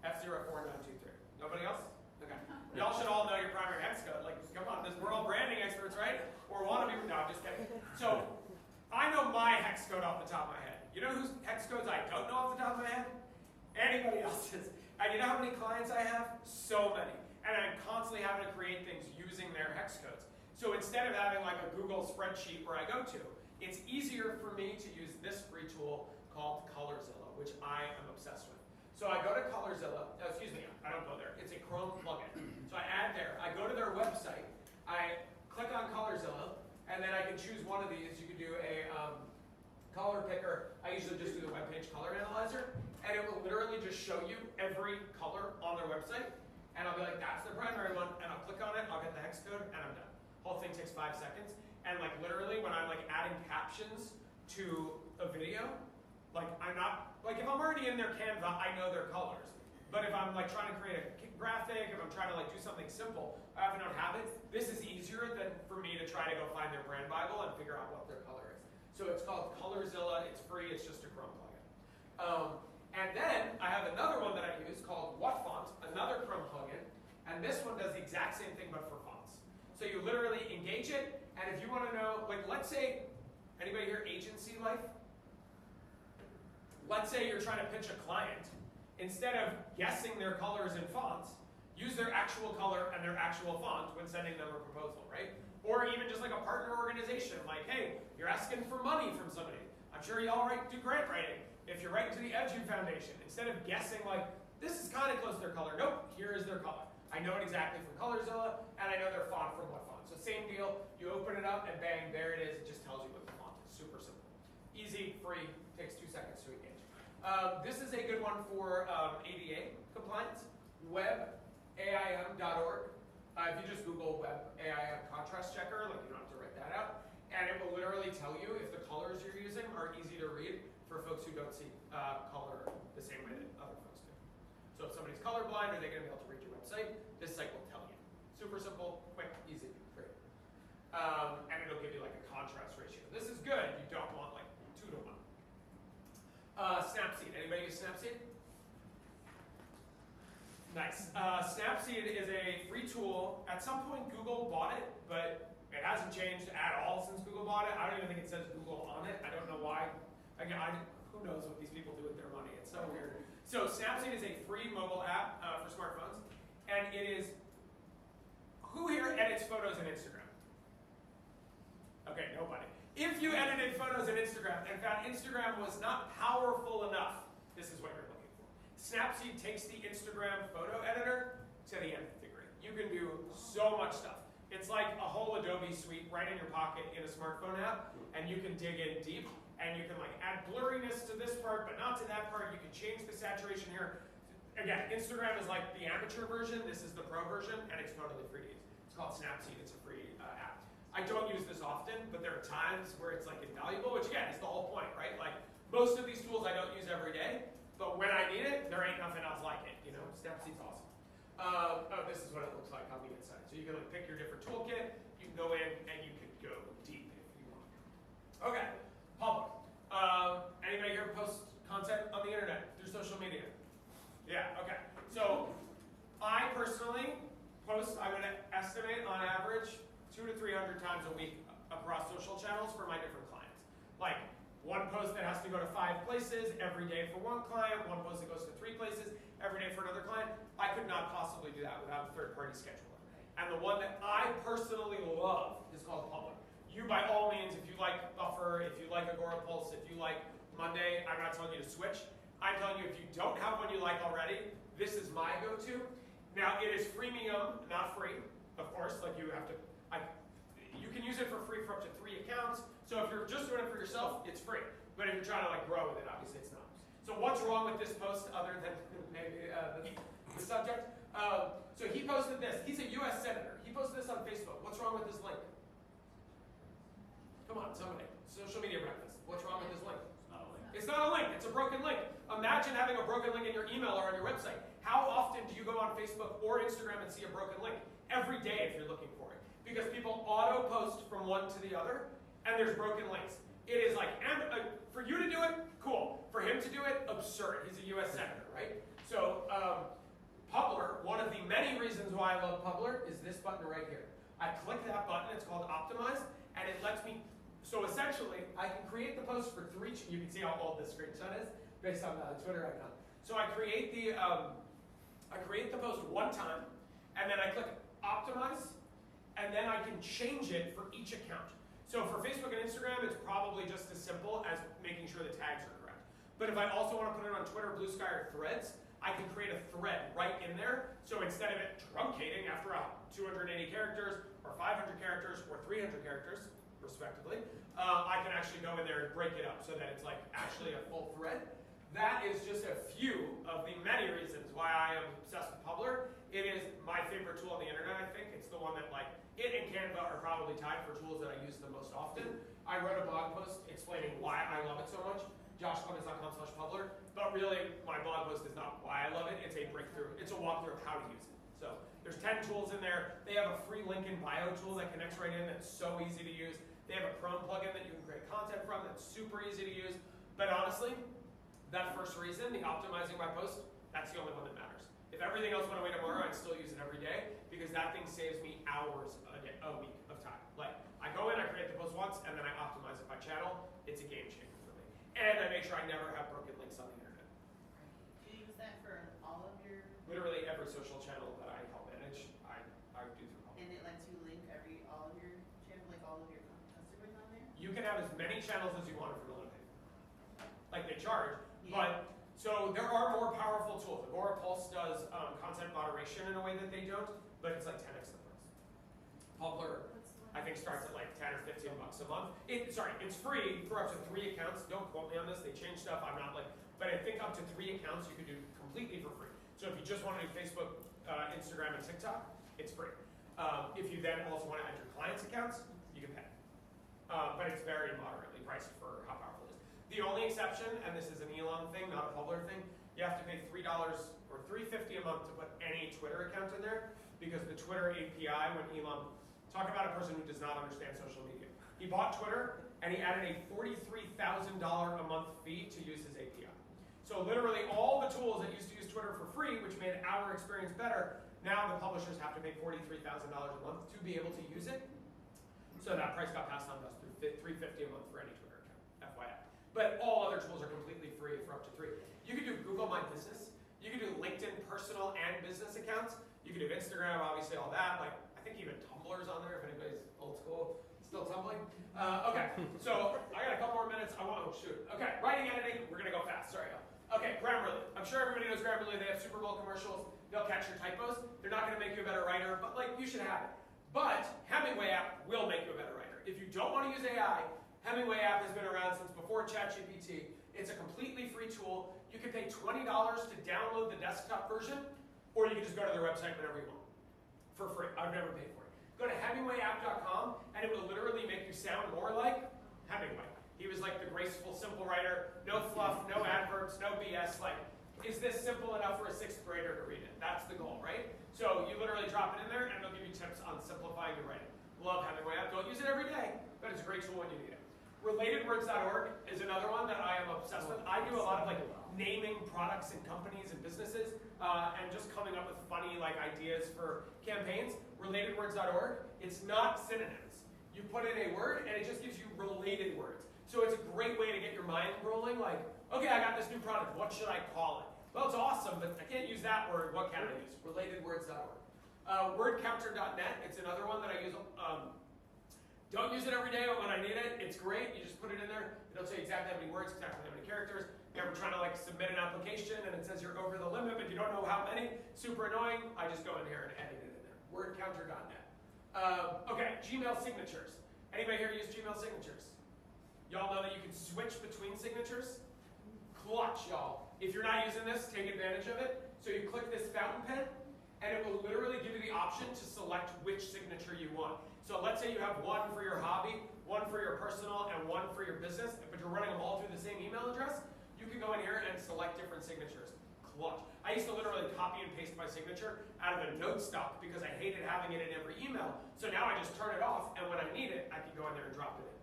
F04923. Nobody else? Okay. Y'all should all know your primary hex code. Like, come on, we're all branding experts, right? Or wanna be? No, I'm just kidding. So, I know my hex code off the top of my head. You know whose hex codes I don't know off the top of my head? Anybody else's. And you know how many clients I have? So many. And I'm constantly having to create things using their hex codes. So instead of having like a Google spreadsheet where I go to, it's easier for me to use this free tool called Colorzilla, which I am obsessed with. So I go to Colorzilla, excuse me, I don't go there. It's a Chrome plugin. So I add there, I go to their website, I click on Colorzilla, and then I can choose one of these. You can do a color picker. I usually just do the web page color analyzer, and it will literally just show you every color on their website. And I'll be like, that's the primary one, and I'll click on it, I'll get the hex code, and I'm done. Whole thing takes 5 seconds. And like literally when I'm like adding captions to a video, like I'm not, like if I'm already in their Canva, I know their colors. But if I'm like trying to create a graphic, if I'm trying to like do something simple, I often don't have it. This is easier than for me to try to go find their brand Bible and figure out what their color is. So it's called Colorzilla, it's free, it's just a Chrome plugin. And then I have another one that I use called WhatFont, another Chrome plugin, and this one does the exact same thing but for fonts. So you literally engage it, and if you want to know, like let's say, anybody here agency life? Let's say you're trying to pitch a client. Instead of guessing their colors and fonts, use their actual color and their actual font when sending them a proposal, right? Or even just like a partner organization, like, hey, you're asking for money from somebody. I'm sure y'all do grant writing. If you're writing to the EDU Foundation, instead of guessing like, this is kind of close to their color, nope, here is their color. I know it exactly from Colorzilla, and I know their font from WhatFont. So same deal, you open it up and bang, there it is. It just tells you what the font is. Super simple. Easy, free, takes 2 seconds to engage. This is a good one for ADA compliance, webaim.org. If you just Google WebAIM contrast checker, like you don't have to write that out, and it will literally tell you if the colors you're using are easy to read for folks who don't see color the same way that other folks do. So if somebody's colorblind, are they going to be able to read your website? This site will tell you. Super simple, quick, easy, free. And it'll give you like a contrast ratio. This is good. You don't want like 2 to 1. Snapseed. Anybody use Snapseed? Nice. Snapseed is a free tool. At some point, Google bought it, but it hasn't changed at all since Google bought it. I don't even think it says Google on it. I don't know why. Again, who knows what these people do with their money? It's so weird. So Snapseed is a free mobile app for smartphones, and it is, who here edits photos in Instagram? Okay, nobody. If you edited photos in Instagram and found Instagram was not powerful enough, this is what you're looking for. Snapseed takes the Instagram photo editor to the nth degree. You can do so much stuff. It's like a whole Adobe suite right in your pocket in a smartphone app, and you can dig in deep. And you can like add blurriness to this part, but not to that part. You can change the saturation here. Again, Instagram is like the amateur version. This is the pro version, and it's totally free to use. It's called Snapseed. It's a free app. I don't use this often, but there are times where it's like invaluable, which again is the whole point, right? Like most of these tools I don't use every day, but when I need it, there ain't nothing else like it. You know, Snapseed's awesome. Oh, this is what it looks like on the inside. So you can like pick your different toolkit. You can go in and you can go deep if you want. Okay, public. Anybody here post content on the internet through social media? Yeah. Okay. So I personally post. I would estimate on average 200 to 300 times a week across social channels for my different clients. Like one post that has to go to 5 places every day for one client, one post that goes to 3 places every day for another client. I could not possibly do that without a third-party scheduler. And the one that I personally love is called Public. You, by all means, if you like Buffer, if you like Agora Pulse, if you like Monday, I'm not telling you to switch. I'm telling you if you don't have one you like already, this is my go-to. Now, it is freemium, not free, of course. Like you have to, you can use it for free for up to 3 accounts. So if you're just doing it for yourself, it's free. But if you're trying to like grow with it, obviously it's not. So what's wrong with this post other than maybe the subject? So he posted this. He's a U.S. senator. He posted this on Facebook. What's wrong with this link? Come on, somebody. Social media breakfast. What's wrong with this link? It's not a link. It's a broken link. Imagine having a broken link in your email or on your website. How often do you go on Facebook or Instagram and see a broken link? Every day if you're looking for it. Because people auto-post from one to the other, and there's broken links. It is like, for you to do it, cool. For him to do it, absurd. He's a U.S. senator, right? So, Publer, one of the many reasons why I love Publer is this button right here. I click that button, it's called Optimize, and it lets me, so essentially, I can create the post for 3, you can see how old this screenshot is, based on the Twitter icon. So I create the post one time, and then I click Optimize, and then I can change it for each account. So for Facebook and Instagram, it's probably just as simple as making sure the tags are correct. But if I also want to put it on Twitter, Blue Sky, or Threads, I can create a thread right in there. So instead of it truncating after 280 characters, or 500 characters, or 300 characters, respectively, I can actually go in there and break it up so that it's like actually a full thread. That is just a few of the many reasons why I am obsessed with Publer. It is my favorite tool on the internet, I think. It's the one that, like, it and Canva are probably tied for tools that I use the most often. I wrote a blog post explaining why I love it so much, joshklemons.com/Publer. But really, my blog post is not why I love it. It's a breakthrough. It's a walkthrough of how to use it. So there's 10 tools in there. They have a free link in bio tool that connects right in that's so easy to use. They have a Chrome plugin that you can create content from that's super easy to use. But honestly, that first reason, the optimizing my post, that's the only one that matters. If everything else went away tomorrow, I'd still use it every day because that thing saves me hours a week of time. Like, I go in, I create the post once, and then I optimize it by channel. It's a game changer for me. And I make sure I never have broken links on the internet. Do you use that for all of your... Literally every social channel that I help manage, I do through Publer. And it lets you link all of your channels, like all of your customers on there? You can have as many channels as you want if you're willing to pay. Like they charge, Yeah. but so there are more powerful tools. Agora Pulse does content moderation in a way that they don't, but it's like 10x the price. Publer, I think, starts at like 10 or 15 bucks a month. It's free for up to 3 accounts. Don't quote me on this. They change stuff. I'm not like, but I think up to 3 accounts you can do completely for free. So if you just want to do Facebook, Instagram, and TikTok, it's free. If you then also want to enter clients' accounts, you can pay. But it's very moderately priced for how powerful it is. The only exception, and this is an Elon thing, not a Publer thing, you have to pay $3 or $3.50 a month to put any Twitter account in there because the Twitter API, when Elon, talk about a person who does not understand social media. He bought Twitter and he added a $43,000 a month fee to use his API. So literally all the tools that used to use Twitter for free, which made our experience better, now the publishers have to pay $43,000 a month to be able to use it. So that price got passed on to us through $3.50 a month for any Twitter account, FYI. But all other tools are completely free for up to 3. You can do Google My Business. You can do LinkedIn personal and business accounts. You can do Instagram, obviously all that. Like, I think even Tumblr's on there if anybody's old school. Still tumbling? Okay, so I got a couple more minutes. Oh shoot. Okay, writing, editing, we're gonna go fast, sorry. Okay, Grammarly. I'm sure everybody knows Grammarly. They have Super Bowl commercials. They'll catch your typos. They're not gonna make you a better writer, but like, you should have it. But Hemingway app will make you a better writer. If you don't want to use AI, Hemingway app has been around since before ChatGPT. It's a completely free tool. You can pay $20 to download the desktop version, or you can just go to their website whenever you want for free. I've never paid for it. Go to HemingwayApp.com, and it will literally make you sound more like Hemingway. He was like the graceful, simple writer, no fluff, no adverbs, no BS. Like, is this simple enough for a 6th grader to read it? That's the goal, right? So you literally drop it in there, and it'll give you tips on simplifying your writing. Love Hemingway App. Don't use it every day, but it's a great tool when you need it. Relatedwords.org is another one that I am obsessed with. I do a lot of like naming products and companies and businesses, and just coming up with funny like ideas for campaigns. Relatedwords.org. It's not synonyms. You put in a word, and it just gives you related words. So it's a great way to get your mind rolling. Like, okay, I got this new product. What should I call it? Well, it's awesome, but I can't use that word. What can I use? Relatedwords.org. Wordcounter.net. It's another one that I use. Don't use it every day, but when I need it, it's great. You just put it in there. It'll tell you exactly how many words, exactly how many characters. If you're ever trying to like submit an application and it says you're over the limit, but you don't know how many, super annoying. I just go in here and edit it in there. Wordcounter.net. Okay, Gmail signatures. Anybody here use Gmail signatures? Y'all know that you can switch between signatures? Clutch, y'all. If you're not using this, take advantage of it. So you click this fountain pen, and it will literally give you the option to select which signature you want. So let's say you have one for your hobby, one for your personal, and one for your business, but you're running them all through the same email address. You can go in here and select different signatures. Clutch. I used to literally copy and paste my signature out of a note stock because I hated having it in every email. So now I just turn it off, and when I need it, I can go in there and drop it in.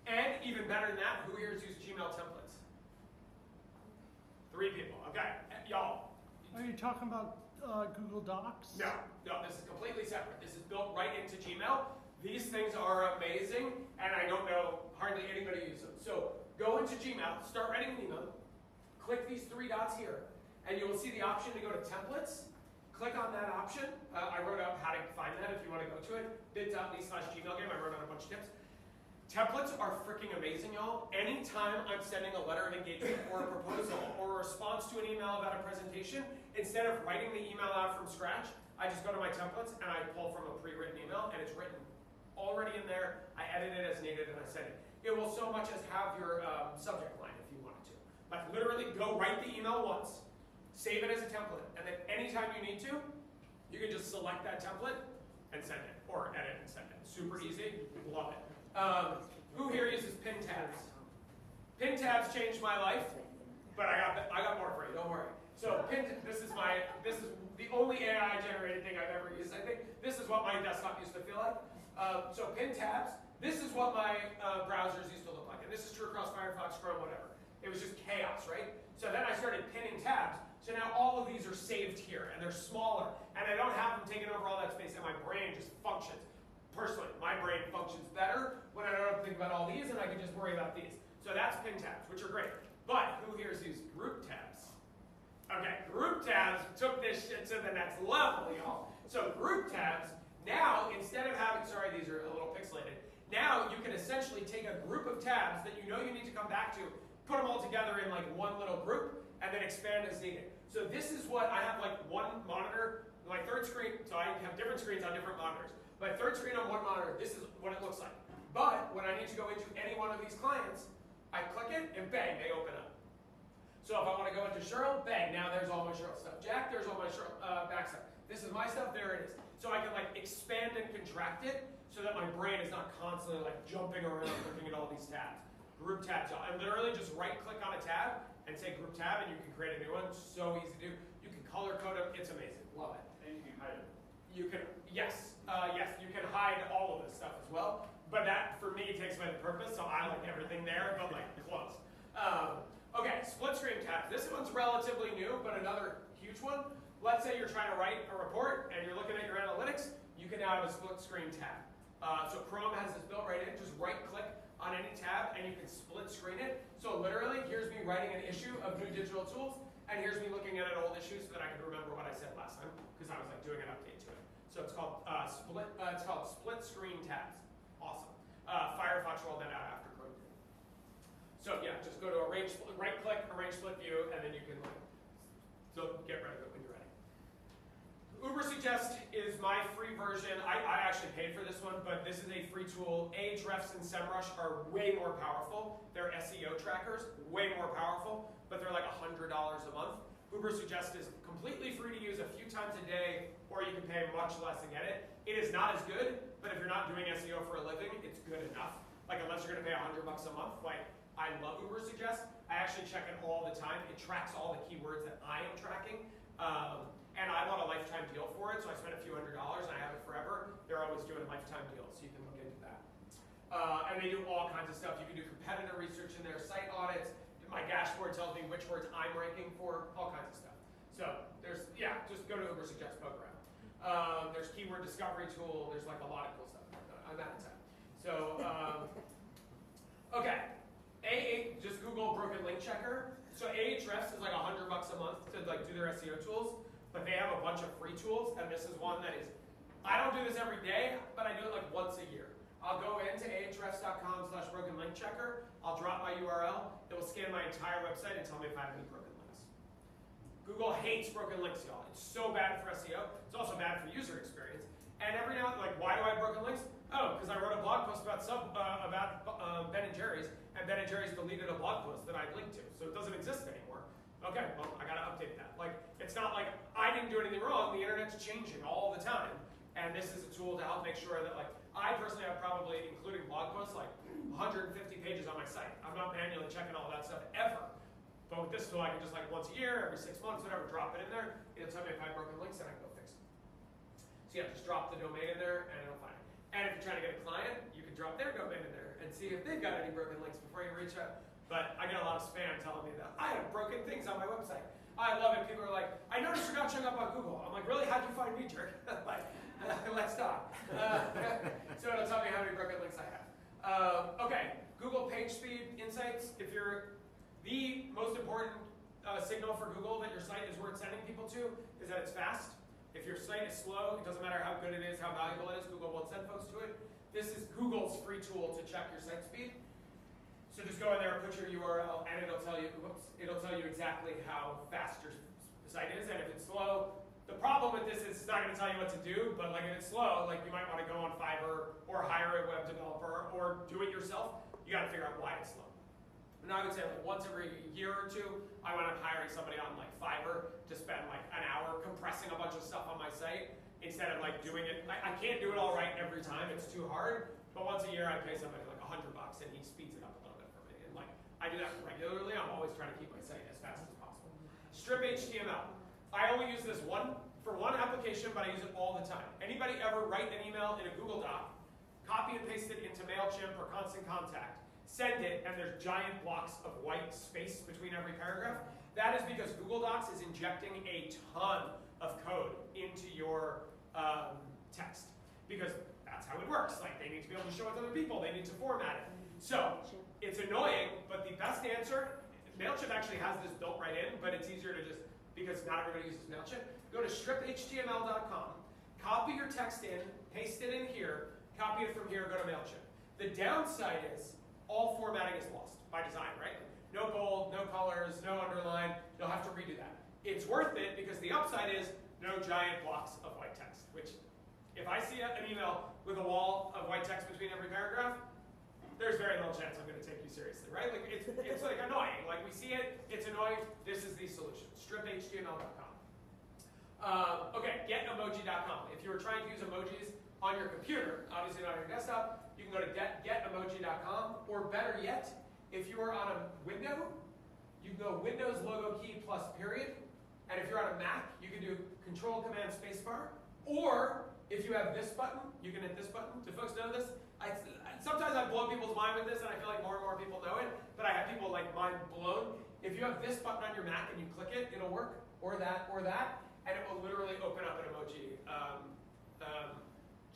And even better than that, who here has used Gmail templates? 3 people. Okay, y'all. Are you talking about Google Docs? No, this is completely separate. This is built right into Gmail. These things are amazing, and I don't know hardly anybody who uses them. So go into Gmail, start writing an email, click these 3 dots here, and you will see the option to go to templates. Click on that option. I wrote up how to find that if you want to go to it. bit.ly/gmailgame. I wrote out a bunch of tips. Templates are freaking amazing, y'all. Anytime I'm sending a letter of engagement or a proposal or a response to an email about a presentation, instead of writing the email out from scratch, I just go to my templates and I pull from a pre-written email, and it's written already in there. I edit it as needed and I send it. It will so much as have your subject line if you wanted to. Like literally go write the email once, save it as a template, and then anytime you need to, you can just select that template and send it, or edit and send it. Super easy, love it. Who here uses pin tabs? Pin tabs changed my life, but I got more for you. Don't worry. So this is the only AI generated thing I've ever used. I think this is what my desktop used to feel like. So pin tabs. This is what my browsers used to look like, and this is true across Firefox, Chrome, whatever. It was just chaos, right? So then I started pinning tabs. So now all of these are saved here, and they're smaller, and I don't have them taking over all that space, and my brain just functions. Personally, my brain functions better when I don't have to think about all these and I can just worry about these. So that's pin tabs, which are great. But who here has used group tabs? Okay, group tabs took this shit to the next level, y'all. So group tabs, now instead of having, sorry, these are a little pixelated. Now you can essentially take a group of tabs that you know you need to come back to, put them all together in like one little group, and then expand as needed. So this is what I have, like one monitor, my third screen, so I have different screens on different monitors. My third screen on one monitor, this is what it looks like. But when I need to go into any one of these clients, I click it and bang, they open up. So if I want to go into Cheryl, bang, now there's all my Cheryl stuff. Jack, there's all my Cheryl back stuff. This is my stuff, there it is. So I can like expand and contract it so that my brain is not constantly like jumping around looking at all these tabs. Group tabs, y'all. I literally just right click on a tab and say group tab and you can create a new one. So easy to do. You can color code them, it's amazing, love it. And you can hide it. You can, yes, you can hide all of this stuff as well, but that, for me, takes away the purpose, so I like everything there, but like, close. Okay, split screen tabs. This one's relatively new, but another huge one. Let's say you're trying to write a report, and you're looking at your analytics, you can now have a split screen tab. So Chrome has this built right in, just right-click on any tab, and you can split screen it. So literally, here's me writing an issue of new digital tools, and here's me looking at an old issue so that I can remember what I said last time, because I was like doing an update to it. So it's called split screen tabs. Awesome. Firefox rolled that out after Chrome did. So yeah, just go to right click, arrange split view, and then you can get rid of it when you're ready. UberSuggest is my free version. I actually paid for this one, but this is a free tool. Ahrefs and SEMrush are way more powerful. They're SEO trackers, way more powerful, but they're like $100 a month. Uber Suggest is completely free to use a few times a day, or you can pay much less and get it. It is not as good, but if you're not doing SEO for a living, it's good enough. Like unless you're gonna pay $100 a month, like I love Uber Suggest. I actually check it all the time. It tracks all the keywords that I am tracking. And I want a lifetime deal for it, so I spent a few $100s and I have it forever. They're always doing lifetime deals, so you can look into that. And they do all kinds of stuff. You can do competitor research in their site audits. My dashboard tells me which words I'm ranking for, all kinds of stuff. So there's, yeah, just go to Uber Suggest, poke around. There's keyword discovery tool. There's like a lot of cool stuff on that side. So, okay. Just Google broken link checker. So Ahrefs is like $100 a month to like do their SEO tools, but they have a bunch of free tools, and this is one that is, I don't do this every day, but I do it like once a year. I'll go into ahrefs.com/broken link checker. I'll drop my URL. It will scan my entire website and tell me if I have any broken links. Google hates broken links, y'all. It's so bad for SEO. It's also bad for user experience. And every now and then, like, why do I have broken links? Oh, because I wrote a blog post about Ben and Jerry's, and Ben and Jerry's deleted a blog post that I linked to, so it doesn't exist anymore. Okay, well, I gotta update that. Like, it's not like I didn't do anything wrong. The internet's changing all the time, and this is a tool to help make sure that, like, I personally have probably, including blog posts, like 150 pages on my site. I'm not manually checking all that stuff ever. But with this tool, I can just like once a year, every 6 months, whatever, drop it in there. It'll tell me if I have broken links, and I can go fix it. So yeah, just drop the domain in there, and it'll find it. And if you're trying to get a client, you can drop their domain in there and see if they've got any broken links before you reach out. But I get a lot of spam telling me that I have broken things on my website. I love it. People are like, I noticed you're not showing up on Google. I'm like, really? How'd you find me, jerk? Like, let's talk. So it'll tell me how many broken links I have. Okay, Google Page Speed Insights. If you're the most important signal for Google that your site is worth sending people to is that it's fast. If your site is slow, it doesn't matter how good it is, how valuable it is, Google won't send folks to it. This is Google's free tool to check your site speed. So just go in there, put your URL, and it'll tell you, exactly how fast your site is, and if it's slow. The problem with this is it's not going to tell you what to do, but like if it's slow, like you might want to go on Fiverr or hire a web developer or do it yourself. You got to figure out why it's slow. And I would say like once every year or two, I wound up hiring somebody on like Fiverr to spend like an hour compressing a bunch of stuff on my site instead of like doing it. I can't do it all right every time, it's too hard, but once a year I pay somebody like $100 and he speeds it up a little bit for me. And like I do that regularly, I'm always trying to keep my site as fast as possible. Strip HTML. I only use this for one application, but I use it all the time. Anybody ever write an email in a Google Doc, copy and paste it into MailChimp or Constant Contact, send it, and there's giant blocks of white space between every paragraph? That is because Google Docs is injecting a ton of code into your text, because that's how it works. Like they need to be able to show it to other people, they need to format it. So it's annoying, but the best answer, MailChimp actually has this built right in, but it's easier to just, because not everybody uses MailChimp, go to striphtml.com, copy your text in, paste it in here, copy it from here, go to MailChimp. The downside is all formatting is lost by design, right? No bold, no colors, no underline, you'll have to redo that. It's worth it because the upside is no giant blocks of white text, which if I see an email with a wall of white text between every paragraph, there's very little chance I'm going to take you seriously, right? Like it's like annoying. Like we see it, it's annoying. This is the solution. StripHTML.com. Okay, GetEmoji.com. If you were trying to use emojis on your computer, obviously not on your desktop, you can go to GetEmoji.com, or better yet, if you are on a window, you can go Windows logo key plus period, and if you're on a Mac, you can do Control Command Spacebar, or if you have this button, you can hit this button. Do folks know this? Sometimes I blow people's mind with this, and I feel like more and more people know it, but I have people like mind blown. If you have this button on your Mac and you click it, it'll work, or that, and it will literally open up an emoji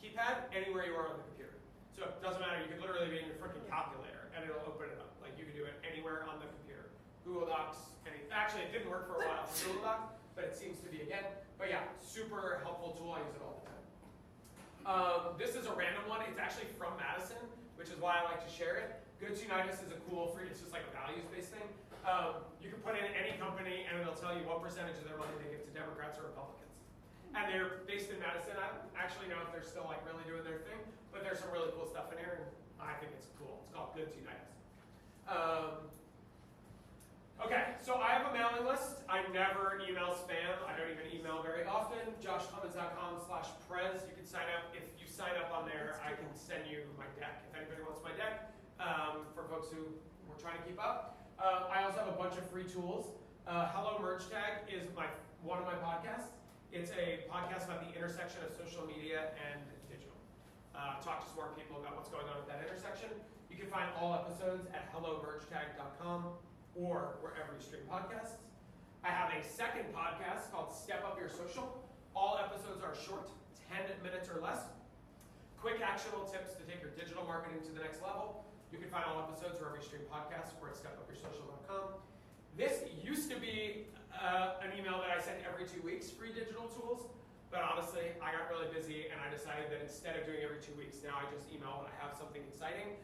keypad anywhere you are on the computer. So it doesn't matter, you could literally be in your freaking calculator, and it'll open it up. Like you can do it anywhere on the computer. Google Docs, actually it didn't work for a while for Google Docs, but it seems to be again. But yeah, super helpful tool, I use it all the time. This is a random one. It's actually from Madison, which is why I like to share it. Goods Unitas is a cool free, it's just like a values-based thing. You can put in any company and it'll tell you what percentage of their money they give to Democrats or Republicans. And they're based in Madison. I don't actually know if they're still like really doing their thing, but there's some really cool stuff in here, and I think it's cool. It's called Goods Unitas. Okay, so I have a mailing list. I never email spam. I don't even email very often. joshklemons.com/prez. You can sign up. If you sign up on there, I can send you my deck. If anybody wants my deck, for folks who were trying to keep up. I also have a bunch of free tools. Hello Merge Tag is one of my podcasts. It's a podcast about the intersection of social media and digital. Talk to smart people about what's going on at that intersection. You can find all episodes at hellomergetag.com or wherever you stream podcasts. I have a second podcast called Step Up Your Social. All episodes are short, 10 minutes or less. Quick actionable tips to take your digital marketing to the next level. You can find all episodes wherever you stream podcasts or at stepupyoursocial.com. This used to be an email that I sent every 2 weeks, free digital tools. But honestly, I got really busy and I decided that instead of doing every 2 weeks, now I just email when I have something exciting.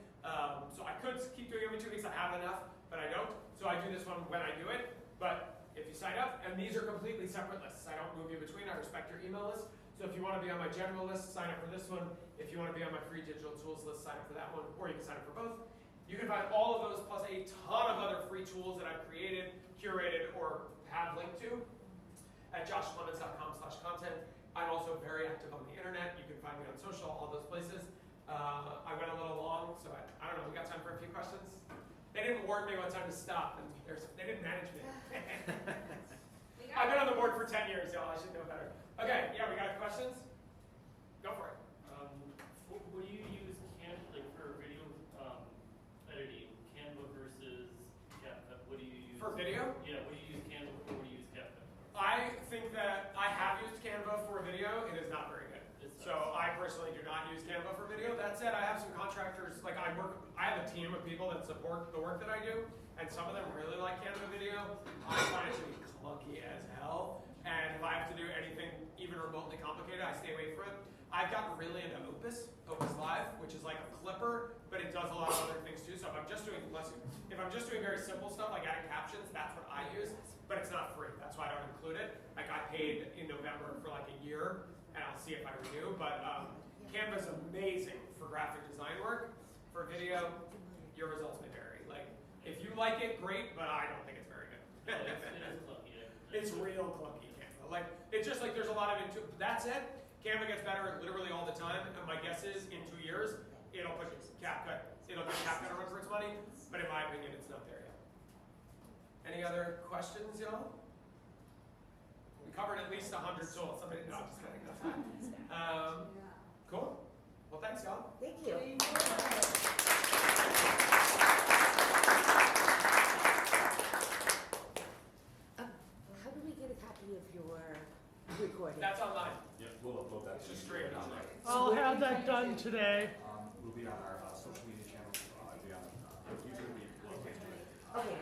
So I could keep doing every 2 weeks, I have enough, but I don't. So I do this one when I do it. But if you sign up, and these are completely separate lists. I don't move you between, I respect your email list. So if you want to be on my general list, sign up for this one. If you want to be on my free digital tools list, sign up for that one, or you can sign up for both. You can find all of those plus a ton of other free tools that I've created, curated, or have linked to at joshklemons.com/content. I'm also very active on the internet. You can find me on social, all those places. I went a little long, so I don't know, we got time for a few questions? They didn't warn me what time to stop, and they didn't manage me. I've been on the board for 10 years, y'all. I should know better. Okay, yeah, we got questions? Go for it. What do you use for video editing? Canva versus CapCut? What do you use? For video? Yeah, what do you use Canva for? What do you use CapCut? I think that I have used Canva for video. It is not very good. So I personally do not use Canva for video. That said, I have some contractors, like I have a team of people that support the work that I do, and some of them really like Canva video. I find it to be clunky as hell, and if I have to do anything even remotely complicated, I stay away from it. I've gotten really into Opus Live, which is like a clipper, but it does a lot of other things too. So if I'm just doing very simple stuff like adding captions, that's what I use, but it's not free. That's why I don't include it. Like I paid in November for like a year, and I'll see if I renew, but Canva's amazing for graphic design work. For video, your results may vary. Like, if you like it, great, but I don't think it's very good. It is clunky. It's real clunky, Canva. Like, it's just like there's a lot of that said, Canva gets better literally all the time, and my guess is in 2 years, it'll put CapCut a run for its money, but in my opinion, it's not there yet. Any other questions, y'all? We covered at least 100 tools. Somebody, no, I'm just kidding. That's fine. Cool. Well, thanks, y'all. Thank you. How do we get a copy of your recording? That's online. Yep, we'll upload that. It's just straight online. I'll have that done today. We'll be on our social media channels. It'll be on YouTube. Okay.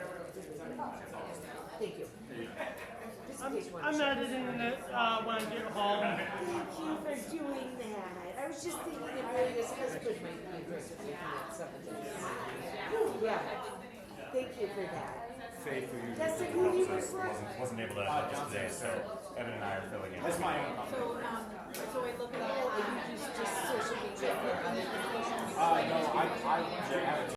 Thank you. Just in case you want to I'm share. editing it when I get home. Thank you for doing that. I was just thinking that Maria's husband might be interested in looking at some of this. Yeah. Thank you for that. Faith, who usually That's a does really the good process, one. wasn't able to help us today, so Evan and I are filling in. That's my own. So I look at Oh, you just social media. No, I